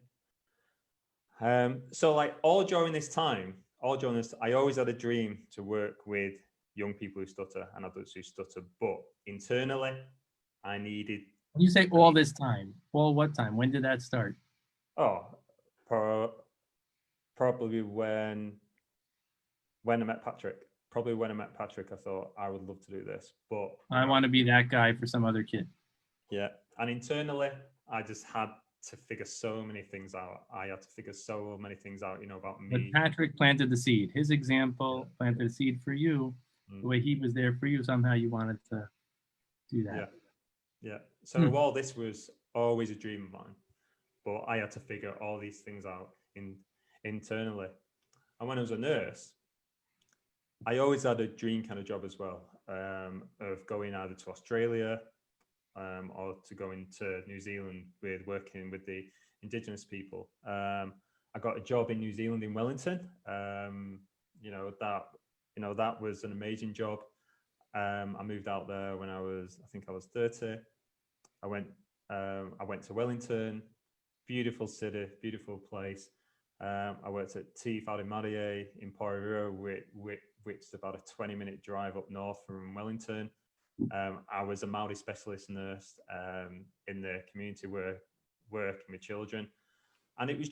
so like all during this time, I always had a dream to work with young people who stutter and adults who stutter. But internally, I needed. When you say all this time, all what time? When did that start? Oh, probably when I met Patrick. Probably when I met Patrick, I thought I would love to do this, but I want to be that guy for some other kid. Yeah, and internally, I just had to figure so many things out. I had to figure so many things out, you know, about me. But Patrick planted the seed. His example planted a seed for you. The way he was there for you, somehow you wanted to do that. Yeah. So all this was always a dream of mine, but I had to figure all these things out internally. And when I was a nurse, I always had a dream kind of job as well, of going either to Australia or to go into New Zealand with working with the indigenous people. I got a job in New Zealand in Wellington. That was an amazing job. I moved out there when I was 30. I went to Wellington, beautiful city, beautiful place. I worked at Te Whare in Porirua, which is about a 20-minute drive up north from Wellington. I was a Maori specialist nurse in the community working with children. And it was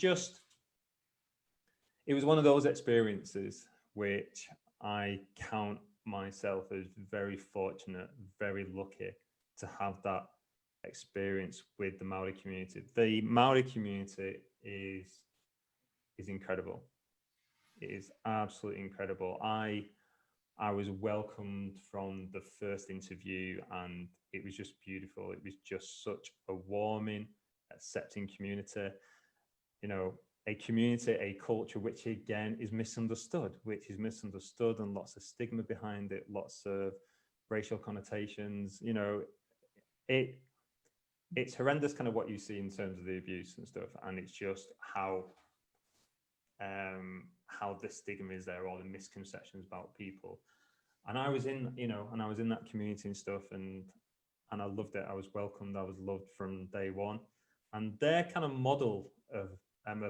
one of those experiences which I count myself as very fortunate, very lucky to have that experience with the Maori community. The Maori community is incredible. It is absolutely incredible. I was welcomed from the first interview, and it was just beautiful. It was just such a warming, accepting community. You know, a community, a culture, which again is misunderstood, and lots of stigma behind it, lots of racial connotations. You know, it's horrendous kind of what you see in terms of the abuse and stuff, and it's just how the stigma is there, all the misconceptions about people. And I was in, you know, and I was in that community and stuff, and I loved it. I was welcomed, I was loved from day one. And their kind of model of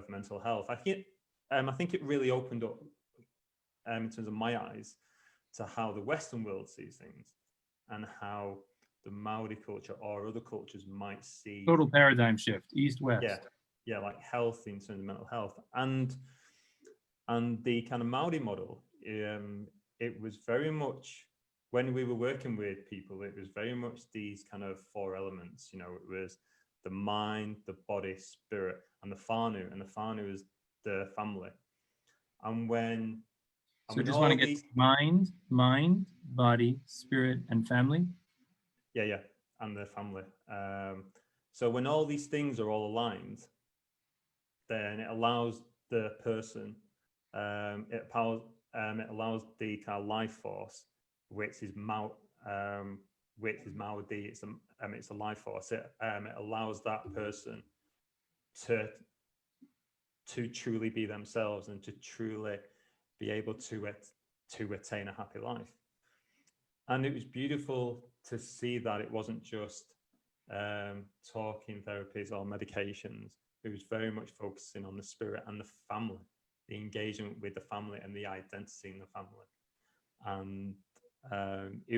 mental health, I think it really opened up in terms of my eyes to how the Western world sees things, and how the Maori culture or other cultures might see Total paradigm shift, east west. Yeah, like health in terms of mental health, and the kind of Maori model. It was very much, when we were working with people, it was very much these kind of four elements. You know, it was the mind, the body, spirit, and the whānau. And the whānau is the family. And when so just want to get mind, body, spirit, and family. Yeah, and the family. So when all these things are all aligned, then it allows the person, it allows the kind of life force, which is Maori. It's a life force. It allows that person to truly be themselves, and to truly be able to attain a happy life. And it was beautiful to see that it wasn't just talking therapies or medications. It was very much focusing on the spirit and the family, the engagement with the family and the identity in the family. And it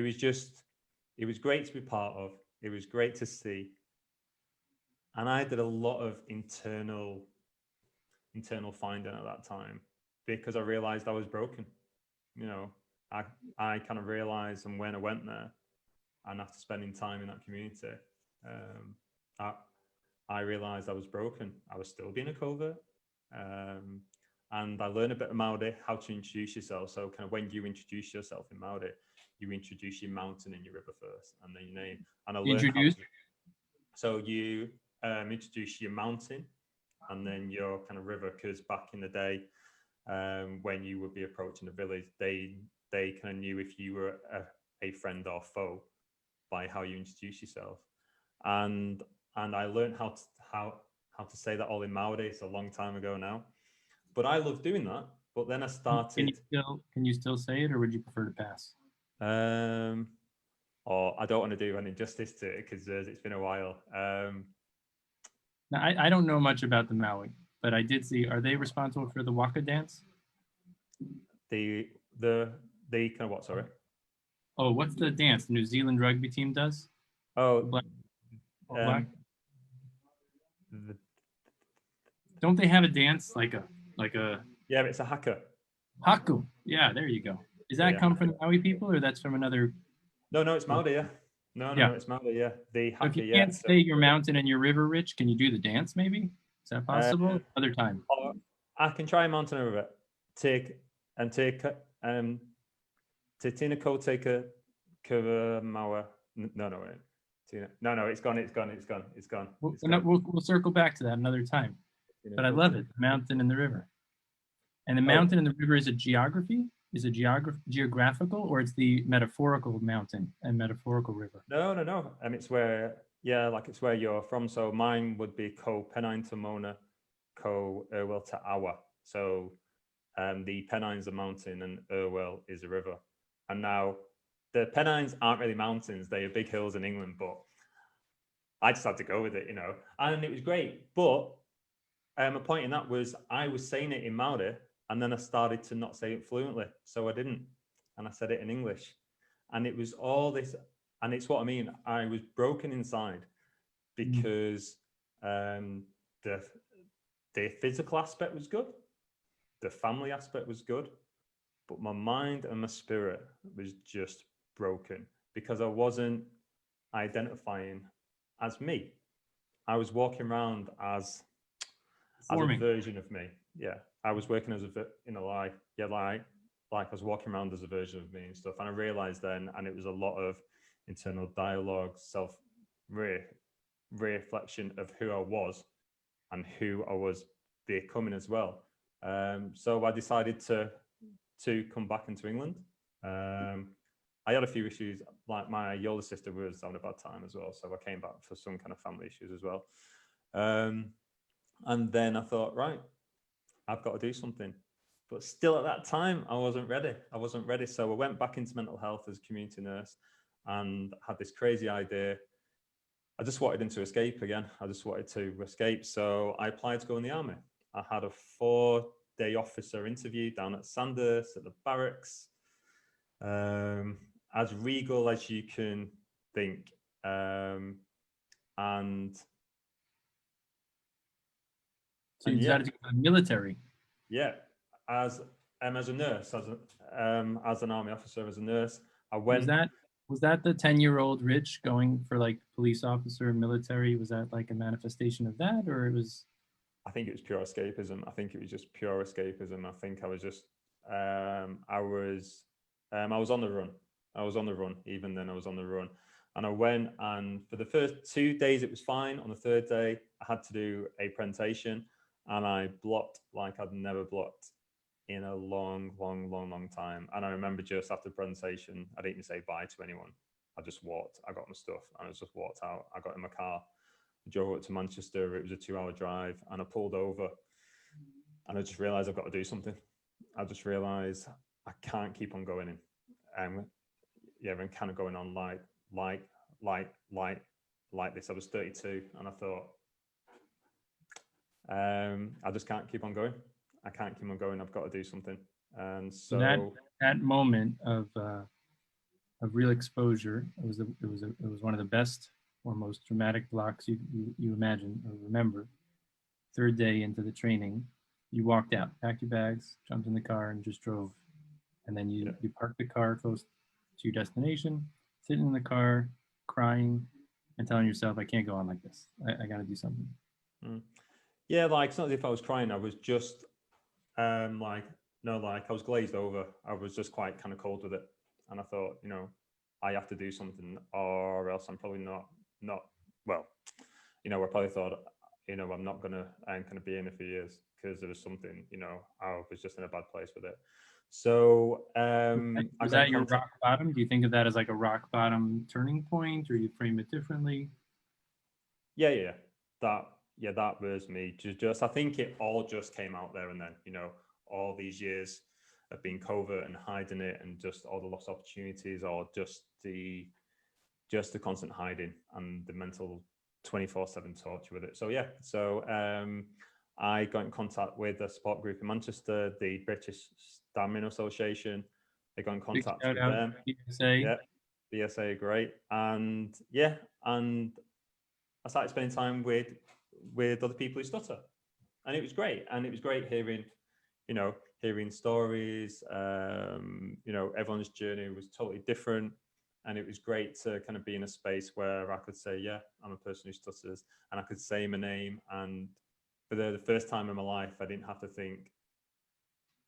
was great to be part of. It was great to see. And I did a lot of internal finding at that time, because I realized I was broken. You know, I kind of realized, and when I went there, and after spending time in that community, I realized I was broken. I was still being a covert. And I learned a bit of Maori, how to introduce yourself. So kind of when you introduce yourself in Maori, you introduce your mountain and your river first, and then your name. And I learned so you introduce your mountain and then your kind of river, because back in the day, when you would be approaching a village, they kind of knew if you were a friend or foe by how you introduce yourself. And I learned how to say that all in Maori. It's a long time ago now, but I love doing that. But then I started. Can you still say it, or would you prefer to pass? Or I don't want to do any justice to it, because it's been a while. Now, I don't know much about the Maui, but I did see. Are they responsible for the waka dance? The kind of what? Sorry. Oh, what's the dance the New Zealand rugby team does? Oh, black. Don't they have a dance like a? Yeah, it's a haka. Haku. Yeah, there you go. Does that come from Maui people, or that's from another? No, it's Maori. Yeah. No, it's Maori. Yeah, the haka. So if you can't say your mountain and your river, Rich, can you do the dance? Maybe is that possible? Other time. I can try a mountain river. Te tina ko take a kuva mawa. No, it's gone. We'll circle back to that another time. But I love it, the mountain and the river. And the mountain and the river, is it geography? Is it geographical, or it's the metaphorical mountain and metaphorical river? No. It's where, it's where you're from. So mine would be ko Pennine to Mona, ko Irwell to Awa. So the Pennine's a mountain and Irwell is a river. And now the Pennines aren't really mountains. They are big hills in England, but I just had to go with it, you know. And it was great. But my point in that was, I was saying it in Maori, and then I started to not say it fluently. So I didn't. And I said it in English. And it was all this, and it's what I mean. I was broken inside, because the physical aspect was good. The family aspect was good. But my mind and my spirit was just broken, because I wasn't identifying as me. I was walking around as a version of me. Yeah, I was working as like I was walking around as a version of me and stuff. And I realized then, and it was a lot of internal dialogue, self reflection of who I was and who I was they're coming as well. So I decided to come back into England. I had a few issues, like my older sister was having a bad time as well, so I came back for some kind of family issues as well. And then I thought, right, I've got to do something. But still at that time, I wasn't ready. So I went back into mental health as a community nurse and had this crazy idea. I just wanted to escape again. I just wanted to escape. So I applied to go in the army. I had a 4-day officer interview down at Sandhurst at the barracks. As regal as you can think. And so you decided to go to the military? Yeah, as a nurse, as an army officer, as a nurse, I went. Was that the 10-year-old Rich going for like police officer, military? Was that like a manifestation of that, or it was? I think it was pure escapism. I think it was just pure escapism. I think I was just, I was on the run. I was on the run. Even then, I was on the run. And I went, and for the first 2 days, it was fine. On the third day, I had to do a presentation, and I blocked like I'd never blocked in a long time. And I remember just after the presentation, I didn't even say bye to anyone. I just walked. I got my stuff, and I just walked out. I got in my car, drove up to Manchester. It was a 2-hour drive, and I pulled over, and I just realized I've got to do something. I just realized I can't keep on going in. Yeah, I'm kind of going on like this. I was 32, and I thought, I just can't keep on going. I can't keep on going. I've got to do something. And so that moment of real exposure, it was one of the best or most dramatic blocks you imagine or remember. Third day into the training, you walked out, packed your bags, jumped in the car, and just drove. And then you parked the car close to your destination, sitting in the car, crying, and telling yourself, I can't go on like this. I got to do something. Yeah, like it's not as if I was crying. I was just I was glazed over. I was just quite kind of cold with it. And I thought, I have to do something, or else I'm probably not well, I probably thought, I'm not going to kind of be in it for years, because there was something, I was just in a bad place with it. So was that your rock bottom? Do you think of that as like a rock bottom turning point, or you frame it differently? Yeah. That was me. Just I think it all just came out there and then, all these years of being covert and hiding it, and just all the lost opportunities, or just the constant hiding and the mental 24/7 torture with it. So I got in contact with a support group in Manchester, the British Stuttering Association. They got in contact with them. BSA. Yeah, BSA, great. And I started spending time with other people who stutter, and it was great. And it was great hearing, hearing stories. Everyone's journey was totally different, and it was great to kind of be in a space where I could say, yeah, I'm a person who stutters, and I could say my name. And for the first time in my life, I didn't have to think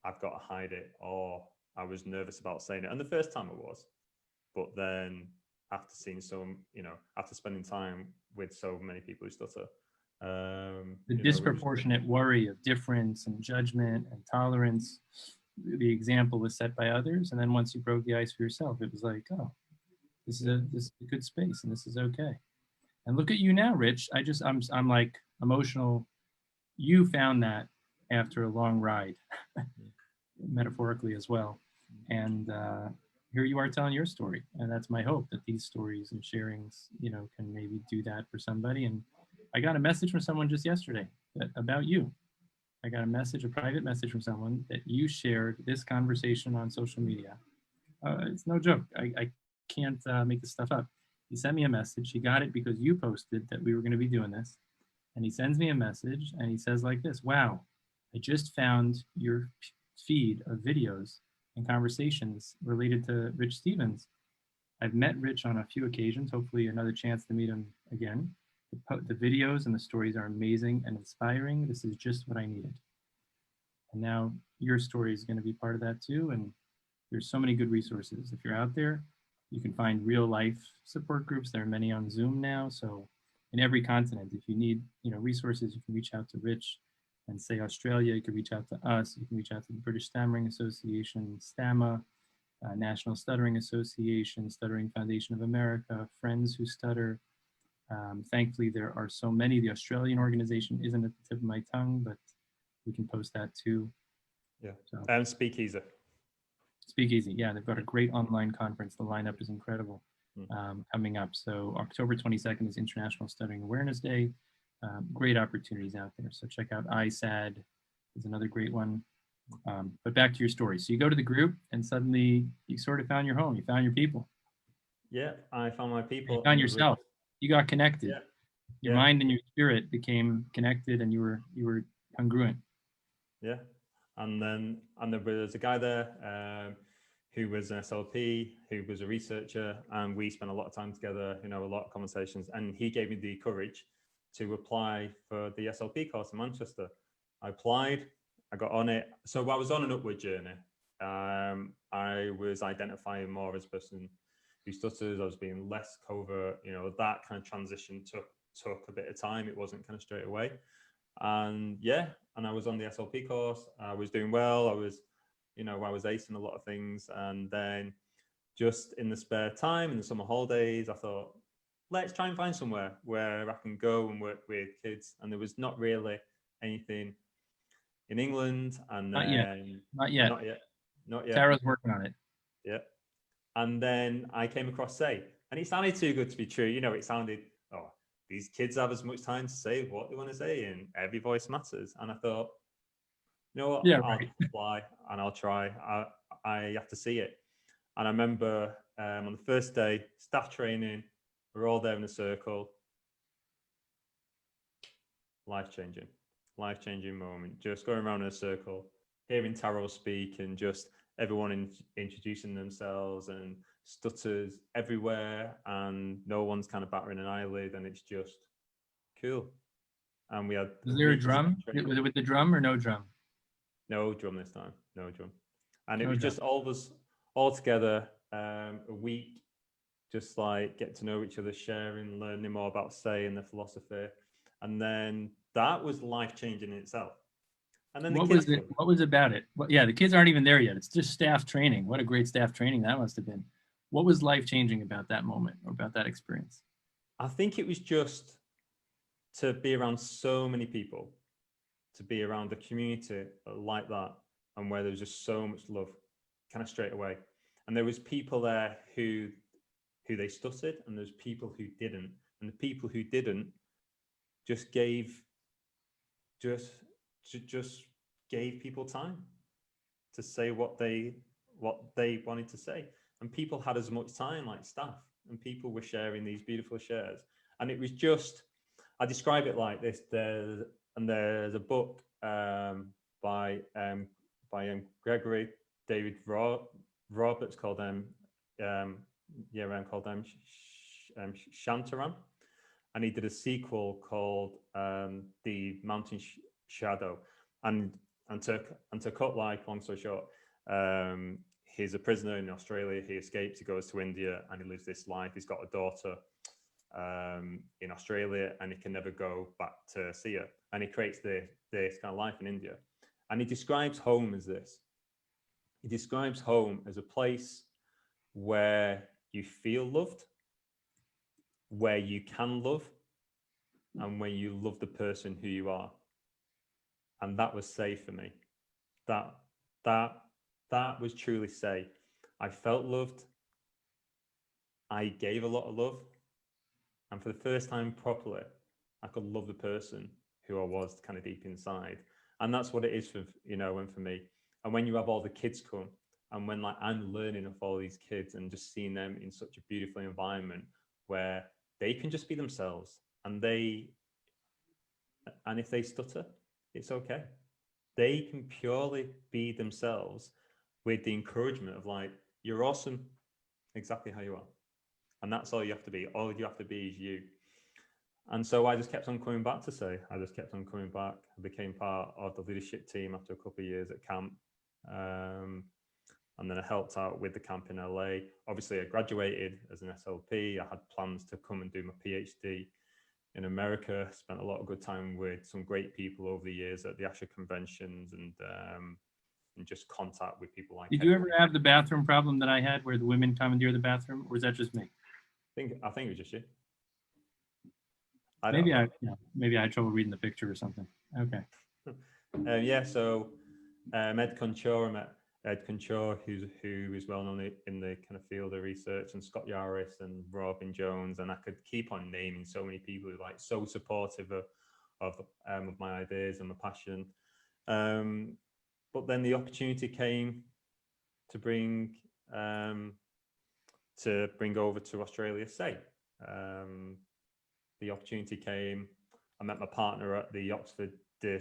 I've got to hide it, or I was nervous about saying it. And the first time I was, but then after seeing after spending time with so many people who stutter, the disproportionate worry of difference and judgment and tolerance, the example was set by others, and then once you broke the ice for yourself, it was like, oh, this is a good space, and this is okay. And look at you now, Rich. I'm like emotional. You found that after a long ride, metaphorically as well, and here you are telling your story. And that's my hope, that these stories and sharings, can maybe do that for somebody. And I got a message from someone just yesterday about you. I got a private message from someone that you shared this conversation on social media. It's no joke. I can't make this stuff up. He sent me a message. He got it because you posted that we were going to be doing this. And he sends me a message and he says like this: wow, I just found your feed of videos and conversations related to Rich Stevens. I've met Rich on a few occasions, hopefully another chance to meet him again. The videos and the stories are amazing and inspiring. This is just what I needed. And now your story is going to be part of that too. And there's so many good resources. If you're out there, you can find real life support groups. There are many on Zoom now. So in every continent, if you need resources, you can reach out to Rich. and say Australia, you can reach out to us. You can reach out to the British Stammering Association, STAMA, National Stuttering Association, Stuttering Foundation of America, Friends Who Stutter. Thankfully, there are so many. The Australian organization isn't at the tip of my tongue, but we can post that too. Yeah. So, And Speakeasy. Speakeasy, yeah, they've got a great online conference. The lineup is incredible coming up. So October 22nd is International Stuttering Awareness Day. Great opportunities out there. So check out ISAD is another great one. But back to your story. So you go to the group and suddenly you sort of found your home. You found your people. Yeah, I found my people. You found yourself. You got connected. Yeah. Your mind and your spirit became connected, and you were congruent. Yeah, and there was a guy there who was an SLP, who was a researcher, and we spent a lot of time together. You know, a lot of conversations, and he gave me the courage to apply for the SLP course in Manchester. I applied. I got on it. So I was on an upward journey. I was identifying more as a person who stutters. I was being less covert. You know, that kind of transition took a bit of time. It wasn't kind of straight away. And yeah, and I was on the SLP course. I was doing well. I was acing a lot of things. And then just in the spare time, in the summer holidays, I thought, let's try and find somewhere where I can go and work with kids. And there was not really anything in England. And Not yet. Not yet. Sarah's working on it. Yeah. And then I came across Say, and it sounded too good to be true. You know, it sounded, oh, these kids have as much time to say what they want to say, and every voice matters. And I thought, you know what? Yeah, I'll right. apply and I'll try. I have to see it. And I remember on the first day, staff training, we're all there in a circle. Life-changing moment. Just going around in a circle, hearing Taro speak, and just everyone introducing themselves, and stutters everywhere, and no one's kind of battering an eyelid, and it's just cool. And we had. Was there a drum? Was it with the drum or no drum? No drum this time. No drum. And it was just all of us all together, a week, just like get to know each other, sharing, learning more about Say and the philosophy. And then that was life-changing in itself. And then what was about it? Well, yeah, the kids aren't even there yet. It's just staff training. What a great staff training that must have been. What was life-changing about that moment or about that experience? I think it was just to be around so many people, to be around a community like that, and where there was just so much love kind of straight away. And there was people there who they stuttered, and there's people who didn't. And the people who didn't just gave people time to say what they wanted to say. And people had as much time like staff, and people were sharing these beautiful shares. And it was just, I describe it like this. There's a book by Gregory David Roberts called Shantaram, and he did a sequel called The Mountain Shadow. And to cut like long story short, he's a prisoner in Australia. He escapes, he goes to India, and he lives this life. He's got a daughter in Australia, and he can never go back to see her. And he creates this kind of life in India. And he describes home as this. He describes home as a place where you feel loved, where you can love, and where you love the person who you are. And that was safe for me. That was truly safe. I felt loved. I gave a lot of love. And for the first time properly, I could love the person who I was kind of deep inside. And that's what it is for, and for me. And when you have all the kids come, and when like I'm learning of all these kids and just seeing them in such a beautiful environment where they can just be themselves, and if they stutter, it's okay. They can purely be themselves with the encouragement of like, you're awesome exactly how you are. And that's all you have to be. All you have to be is you. And so I just kept on coming back to Say. I just kept on coming back. I became part of the leadership team after a couple of years at camp. And then I helped out with the camp in LA. Obviously, I graduated as an SLP. I had plans to come and do my PhD in America. Spent a lot of good time with some great people over the years at the ASHA conventions, and just contact with people like Did you ever have the bathroom problem that I had where the women commandeer the bathroom, or is that just me? I think it was just you. Maybe I had trouble reading the picture or something. Okay. Yeah, so Ed Conchor, I met Ed Conchor, who is well known in the kind of field of research, and Scott Yaris and Robin Jones, and I could keep on naming so many people who are like so supportive of my ideas and my passion. But then the opportunity came to bring over to Australia. The opportunity came. I met my partner at the Oxford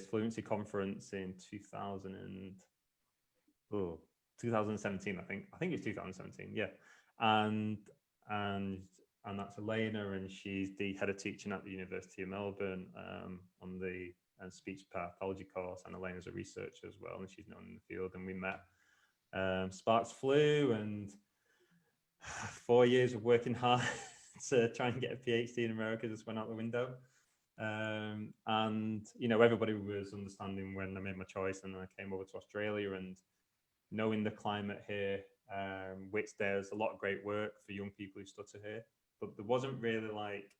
Fluency Conference in 2017. I think it's 2017. Yeah, and that's Elena, and she's the head of teaching at the University of Melbourne on the speech pathology course, and Elena's a researcher as well, and she's known in the field. And we met. Sparks flew, and 4 years of working hard to try and get a PhD in America just went out the window. And everybody was understanding when I made my choice, and then I came over to Australia, and knowing the climate here, which there's a lot of great work for young people who stutter here, but there wasn't really like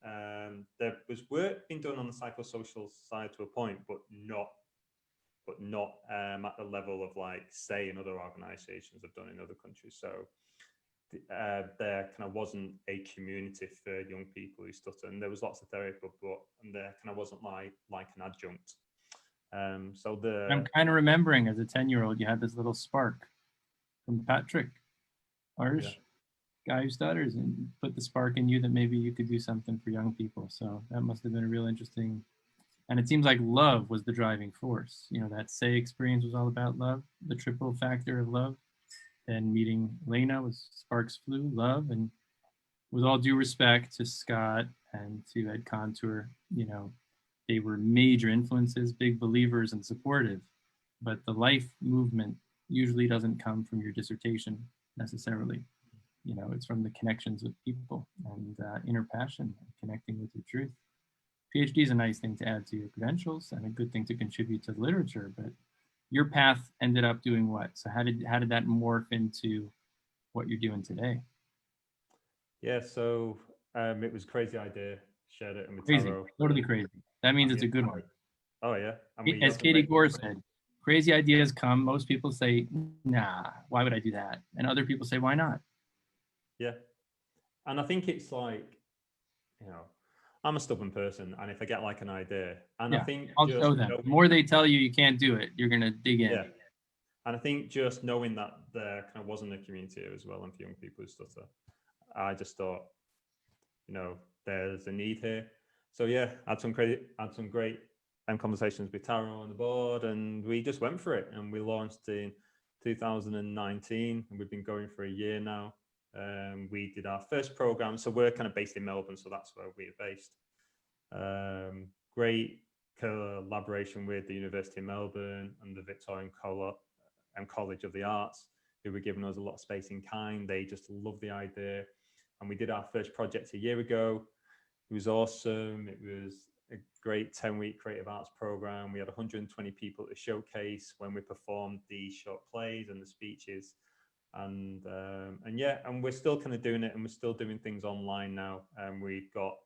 there was work being done on the psychosocial side to a point, but not at the level of like say in other organizations have done in other countries. So there kind of wasn't a community for young people who stutter, and there was lots of therapy, but there kind of wasn't like an adjunct. I'm kind of remembering as a 10-year-old, you had this little spark from Patrick Arsh, guy who stutters, and put the spark in you that maybe you could do something for young people. So that must have been a real interesting. And it seems like love was the driving force. That say experience was all about love, the triple factor of love. And meeting Lena was sparks flew, love, and with all due respect to Scott and to Ed Contour, they were major influences, big believers and supportive, but the life movement usually doesn't come from your dissertation necessarily. It's from the connections with people and inner passion, and connecting with your truth. PhD is a nice thing to add to your credentials and a good thing to contribute to literature, but your path ended up doing what? So how did that morph into what you're doing today? Yeah, so it was a crazy idea. Shared it with crazy, Taro. totally crazy. That means it's a good one. Oh yeah. As Katie Gore said, crazy ideas come. Most people say, "Nah, why would I do that?" And other people say, "Why not?" Yeah, and I think it's like, I'm a stubborn person, and if I get like an idea, and I think I'll show them. The more they tell you can't do it, you're gonna dig in. Yeah, and I think just knowing that there kind of wasn't a community here as well, and for young people who stutter, I just thought, there's a need here. So yeah, I had some great conversations with Taro on the board, and we just went for it, and we launched in 2019, and we've been going for a year now. We did our first program, so we're kind of based in Melbourne, so that's where we're based. Great collaboration with the University of Melbourne and the Victorian College of the Arts, who were giving us a lot of space in kind. They just loved the idea, and we did our first project a year ago. It was awesome. It was a great 10-week creative arts program. We had 120 people to showcase when we performed the short plays and the speeches. And we're still kind of doing it, and we're still doing things online now. And we've got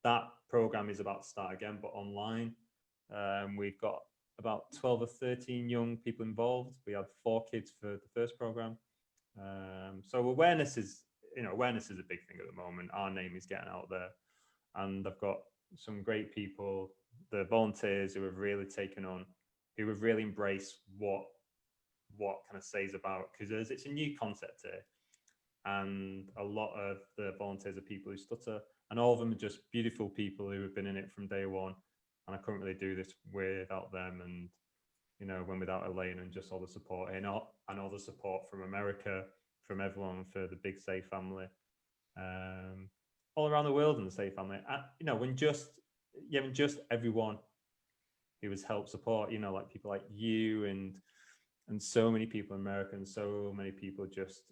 that program is about to start again, but online. We've got about 12 or 13 young people involved. We had 4 kids for the first program. So awareness is a big thing at the moment. Our name is getting out there, and I've got some great people, the volunteers who have really taken on, who have really embraced what kind of says about, because it's a new concept here, and a lot of the volunteers are people who stutter, and all of them are just beautiful people who have been in it from day one, and I couldn't really do this without them, and when without Elaine and just all the support and all the support from America, from everyone, for the big Say family, all around the world in the Say family. When just everyone who has helped support, like people like you and so many people in America, and so many people just,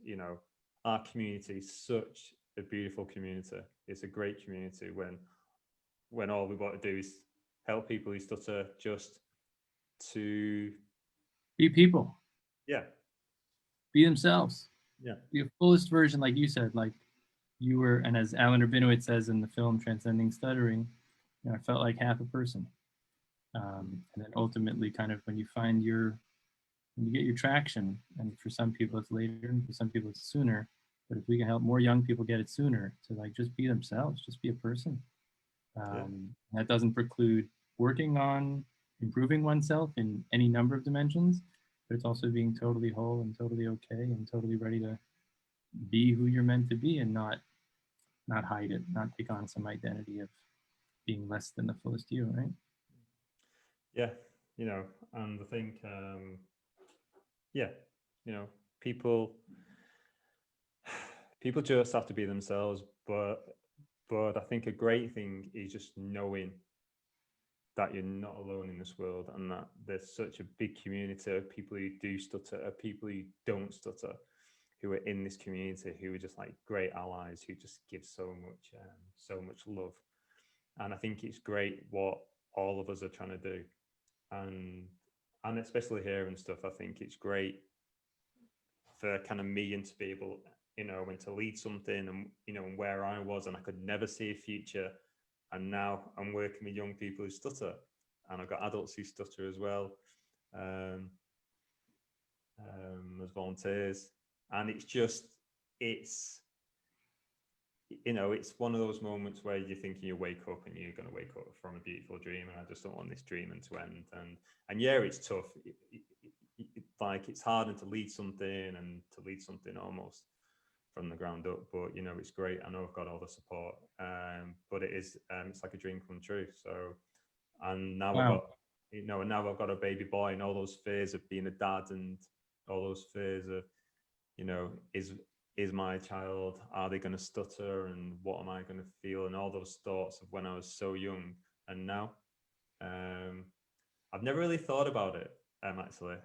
our community is such a beautiful community. It's a great community when when all we want to do is help people who stutter just to, Be people, yeah, be themselves, yeah, be the fullest version, like you said, like you were. And as Alan Rabinowitz says in the film Transcending Stuttering, I felt like half a person. And then ultimately, kind of when you find when you get your traction, and for some people it's later, and for some people it's sooner. But if we can help more young people get it sooner, to like just be themselves, just be a person. yeah, That doesn't preclude working on improving oneself in any number of dimensions, but it's also being totally whole and totally okay and totally ready to be who you're meant to be, and not hide it, not take on some identity of being less than the fullest you, right? yeah. And I think, yeah, people people just have to be themselves, but I think a great thing is just knowing that you're not alone in this world, and that there's such a big community of people who do stutter, of people who don't stutter, who are in this community, who are just like great allies, who just give so much love. And I think it's great what all of us are trying to do, and especially here and stuff. I think it's great for kind of me, and to be able, when to lead something, and and where I was, and I could never see a future, and now I'm working with young people who stutter, and I've got adults who stutter as well, um, as volunteers, and it's it's one of those moments where you're thinking you wake up and you're going to wake up from a beautiful dream, and I just don't want this dream to end. And yeah, it's tough. Like, it's harder to lead something, and to lead something almost from the ground up. But it's great. I know I've got all the support. But it's like a dream come true. So, and now I've Wow. got and now I've got a baby boy, and all those fears of being a dad, and all those fears of is my child, are they going to stutter, and what am I going to feel, and all those thoughts of when I was so young. And now, I've never really thought about it, actually.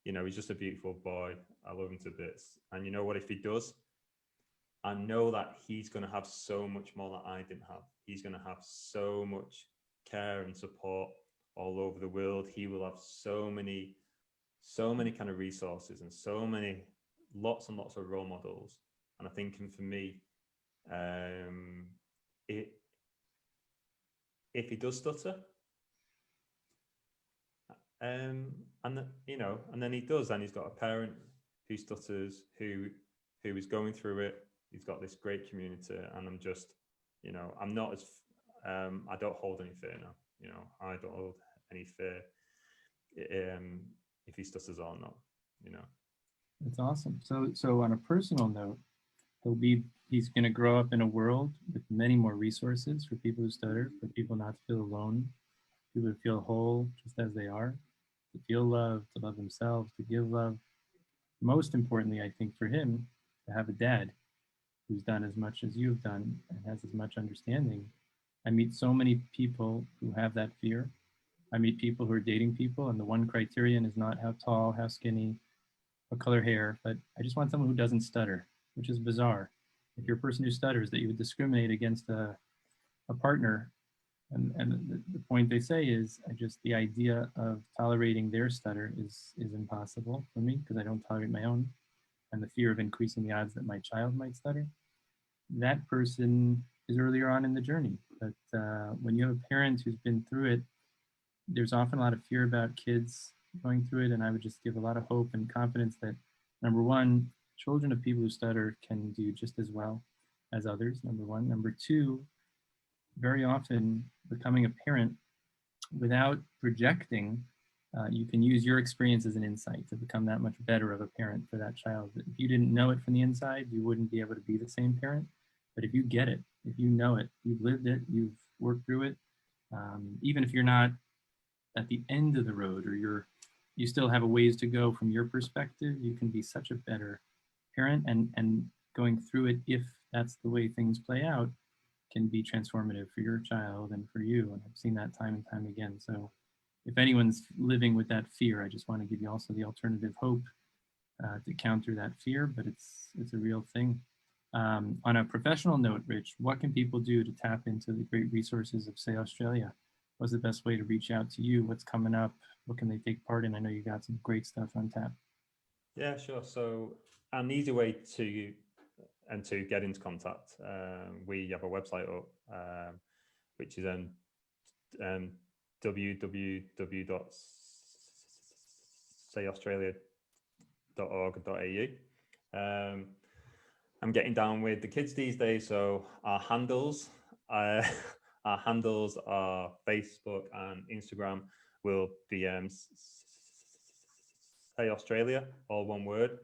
He's just a beautiful boy. I love him to bits. And you know what? If he does, I know that he's going to have so much more that I didn't have. He's going to have so much care and support all over the world. He will have so many kind of resources, and lots and lots of role models. And I think, for me, it, if he does stutter, and then he does, and he's got a parent who stutters, who is going through it. He's got this great community, and I'm just, I'm not as, I don't hold any fear now. I don't hold any fear, if he stutters or not. That's awesome. So on a personal note, he's going to grow up in a world with many more resources for people who stutter, for people not to feel alone, people to feel whole just as they are, to feel love, to love themselves, to give love. Most importantly, I think for him, to have a dad who's done as much as you've done and has as much understanding. I meet so many people who have that fear. I meet people who are dating people, and the one criterion is not how tall, how skinny, what color hair, but I just want someone who doesn't stutter, which is bizarre. If you're a person who stutters, that you would discriminate against a partner. And the point they say is, the idea of tolerating their stutter is impossible for me, because I don't tolerate my own, and the fear of increasing the odds that my child might stutter. That person is earlier on in the journey. But when you have a parent who's been through it, there's often a lot of fear about kids going through it. And I would just give a lot of hope and confidence that, number one, children of people who stutter can do just as well as others, number one. Number two, very often becoming a parent without projecting, you can use your experience as an insight to become that much better of a parent for that child. If you didn't know it from the inside, you wouldn't be able to be the same parent. But if you get it, if you know it, you've lived it, you've worked through it, even if you're not at the end of the road, or you still have a ways to go from your perspective, you can be such a better parent. And going through it, if that's the way things play out, can be transformative for your child and for you. And I've seen that time and time again. So if anyone's living with that fear, I just want to give you also the alternative hope to counter that fear, but it's a real thing. On a professional note, Rich, what can people do to tap into the great resources of, say, Australia? What's the best way to reach out to you? What's coming up? What can they take part in? I know you got some great stuff on tap. Yeah, sure. So an easy way to get into contact, we have a website up, which is www.sayaustralia.org.au. I'm getting down with the kids these days, so our handles, our handles are Facebook and Instagram will be Say Australia, all one word.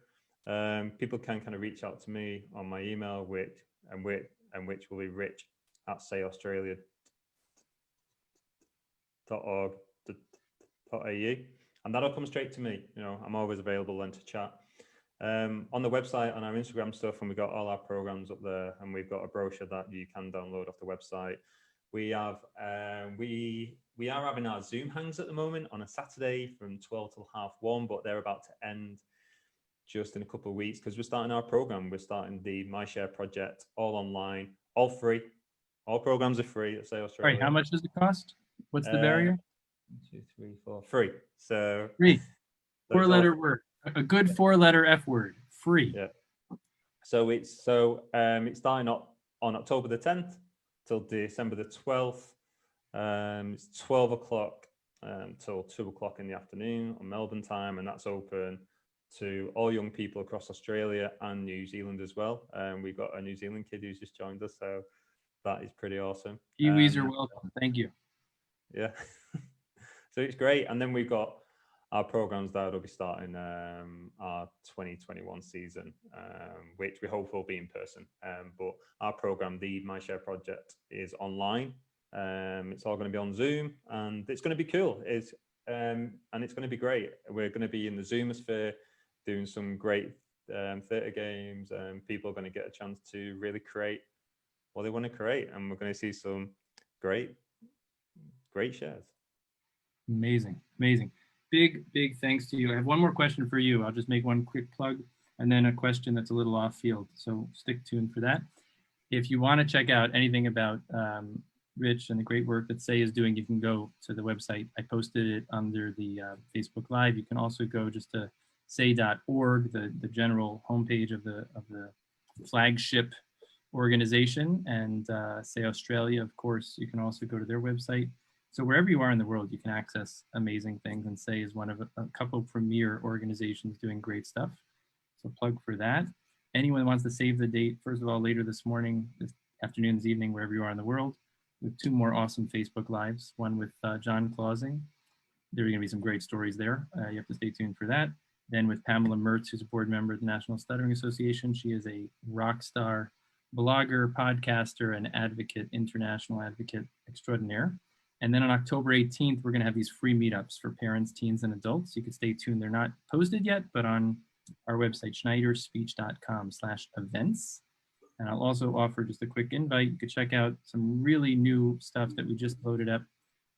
People can kind of reach out to me on my email, which will be rich@sayaustralia.org.au, and that'll come straight to me. You know, I'm always available then to chat. On the website, on our Instagram stuff, and we've got all our programs up there, and we've got a brochure that you can download off the website. We have we are having our Zoom hangs at the moment on a Saturday from 12 till 1:30, but they're about to end just in a couple of weeks because we're starting our program. We're starting the MyShare project, all online, all free. All programs are free at Say Australia. All right, how much does it cost? What's the barrier? 1, 2, 3, 4, free. So free. Four-letter word. A good four-letter F word. Free. Yeah. So it's starting on October the 10th till December the 12th. It's 12 o'clock till 2 o'clock in the afternoon on Melbourne time, and that's open to all young people across Australia and New Zealand as well. We've got a New Zealand kid who's just joined us, so that is pretty awesome. Kiwis are welcome. Thank you. Yeah. So it's great. And then we've got our programs that will be starting our 2021 season, which we hope will be in person. But our program, the MyShare project, is online. It's all going to be on Zoom, and it's going to be cool. And it's going to be great. We're going to be in the Zoomosphere doing some great theatre games, and people are going to get a chance to really create what they want to create, and we're going to see some great shares. Amazing. Big thanks to you. I have one more question for you. I'll just make one quick plug and then a question that's a little off field, so stick tuned for that. If you want to check out anything about Rich and the great work that Say is doing, you can go to the website. I posted it under the Facebook Live. You can also go just to say.org, the general homepage of the flagship organization, and Say Australia, of course. You can also go to their website. So wherever you are in the world, you can access amazing things, and Say is one of a couple premier organizations doing great stuff. So plug for that. Anyone wants to save the date, first of all, later this morning, this afternoon, this evening, wherever you are in the world, with 2 more awesome Facebook Lives, one with John Clausing. There are going to be some great stories there. You have to stay tuned for that. Then with Pamela Mertz, who's a board member of the National Stuttering Association. She is a rock star blogger, podcaster, and advocate, international advocate extraordinaire. And then on October 18th, we're going to have these free meetups for parents, teens, and adults. You can stay tuned. They're not posted yet, but on our website, schneiderspeech.com/events. And I'll also offer just a quick invite. You could check out some really new stuff that we just loaded up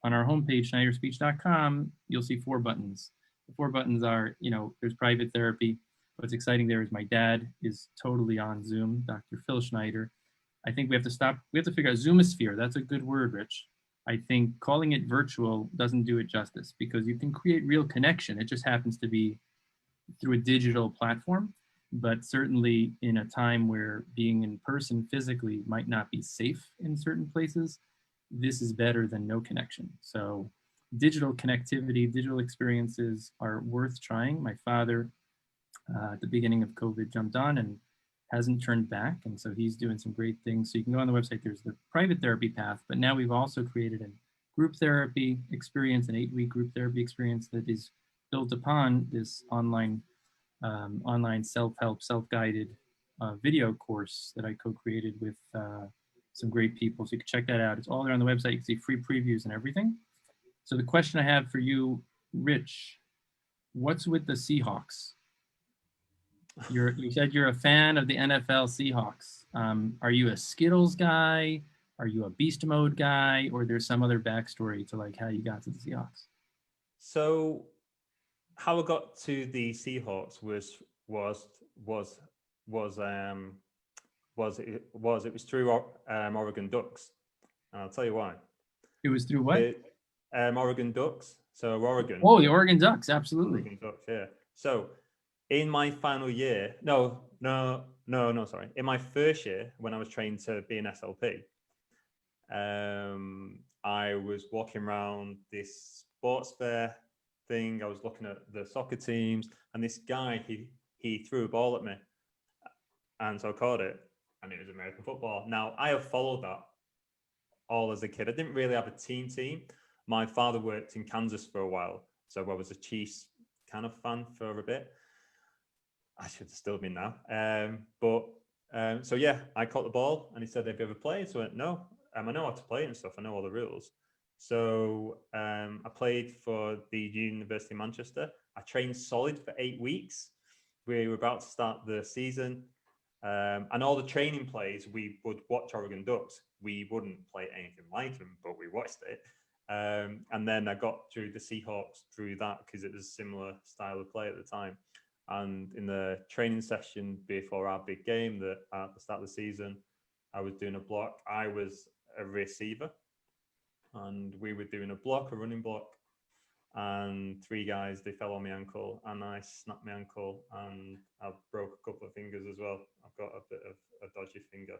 on our homepage, schneiderspeech.com. You'll see 4 buttons. The 4 buttons are, there's private therapy. What's exciting there is my dad is totally on Zoom, Dr. Phil Schneider. I think we have to figure out Zoomosphere. That's a good word, Rich. I think calling it virtual doesn't do it justice, because you can create real connection. It just happens to be through a digital platform, but certainly in a time where being in person physically might not be safe in certain places, this is better than no connection. So digital connectivity, digital experiences are worth trying. My father, at the beginning of COVID, jumped on and hasn't turned back. And so he's doing some great things. So you can go on the website, there's the private therapy path, but now we've also created a group therapy experience, an 8-week group therapy experience that is built upon this online self-help, self-guided video course that I co-created with some great people. So you can check that out. It's all there on the website. You can see free previews and everything. So the question I have for you, Rich, what's with the Seahawks? You said you're a fan of the NFL Seahawks. Are you a Skittles guy? Are you a beast mode guy? Or there's some other backstory to like how you got to the Seahawks? So how I got to the Seahawks was it was through Oregon Ducks, and I'll tell you why. It was through what? Oregon Ducks. So Oregon. Oh, the Oregon Ducks, absolutely. Oregon Ducks, yeah. So in my final year, sorry. In my first year, when I was trained to be an SLP, I was walking around this sports fair thing. I was looking at the soccer teams, and this guy, he threw a ball at me, and so I caught it, and it was American football. Now, I have followed that all as a kid. I didn't really have a team. My father worked in Kansas for a while, so I was a Chiefs kind of fan for a bit. I should have still been now. So yeah, I caught the ball, and he said, "Have you ever played?" So I went, "No, I know how to play and stuff. I know all the rules." So I played for the University of Manchester. I trained solid for 8 weeks. We were about to start the season. And all the training plays, we would watch Oregon Ducks. We wouldn't play anything like them, but we watched it. And then I got through the Seahawks through that because it was a similar style of play at the time. And in the training session before our big game at the start of the season, I was doing a block. I was a receiver, and we were doing a running block. And 3 guys, they fell on my ankle, and I snapped my ankle, and I broke a couple of fingers as well. I've got a bit of a dodgy finger.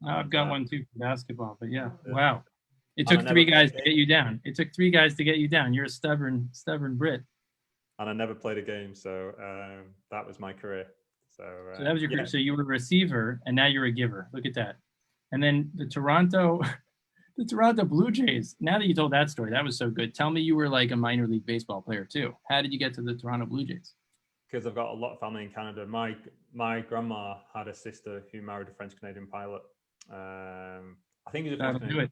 I've got one too for basketball, but yeah, wow. It took 3 guys to get you down. It took 3 guys to get you down. You're a stubborn Brit. And I never played a game, so that was my career. So that was your career. So you were a receiver, and now you're a giver. Look at that. And then the Toronto Blue Jays. Now that you told that story, that was so good. Tell me you were like a minor league baseball player too. How did you get to the Toronto Blue Jays? Because I've got a lot of family in Canada. My grandma had a sister who married a French-Canadian pilot. I think he was a French-Canadian.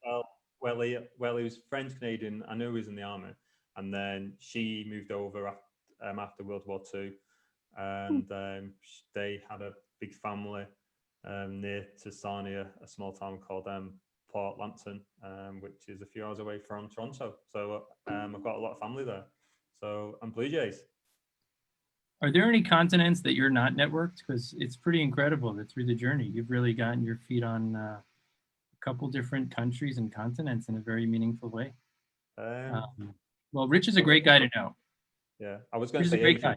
Well, he was French-Canadian. I know he was in the army. And then she moved over after World War II. And they had a big family near to Sarnia, a small town called Port Lambton, which is a few hours away from Toronto. So I've got a lot of family there. So I'm Blue Jays. Are there any continents that you're not networked? Because it's pretty incredible that through the journey, you've really gotten your feet on a couple different countries and continents in a very meaningful way. Well, Rich is a great guy to know. Yeah, I was going to say Asia.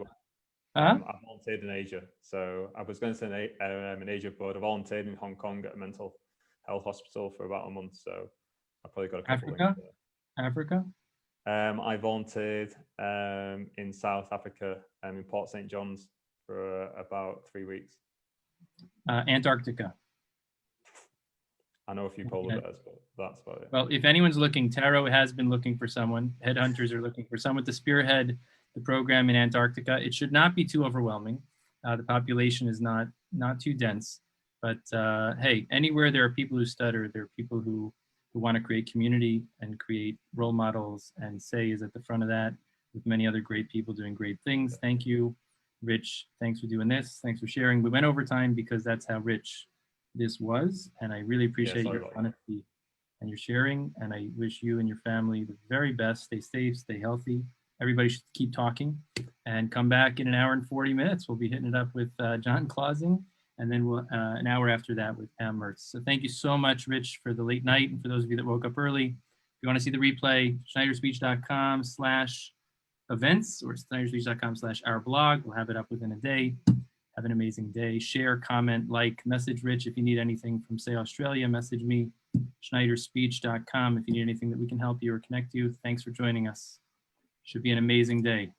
I volunteered in Asia. So I was going to say in Asia, but I volunteered in Hong Kong at a mental health hospital for about a month. So I probably got a couple Africa? I volunteered in South Africa in Port St. John's for about 3 weeks. Antarctica. I know a few polar bears, but that's about it. Well, if anyone's looking, Taro has been looking for someone. Headhunters are looking for someone to spearhead the program in Antarctica. It should not be too overwhelming. The population is not too dense. But hey, anywhere there are people who stutter, there are people who want to create community and create role models, and Say is at the front of that with many other great people doing great things. Thank you, Rich. Thanks for doing this. Thanks for sharing. We went over time because that's how rich this was, and I really appreciate your honesty and your sharing, and I wish you and your family the very best. Stay safe, stay healthy. Everybody should keep talking and come back in 1 hour and 40 minutes. We'll be hitting it up with John Clausing, and then we'll an hour after that with Pam Mertz. So thank you so much, Rich, for the late night, and for those of you that woke up early. If you want to see the replay, schneiderspeech.com/events or schneiderspeech.com/our-blog. We'll have it up within a day. Have an amazing day. Share, comment, like, message Rich. If you need anything from Say Australia, message me, schneiderspeech.com. If you need anything that we can help you or connect you. Thanks for joining us. Should be an amazing day.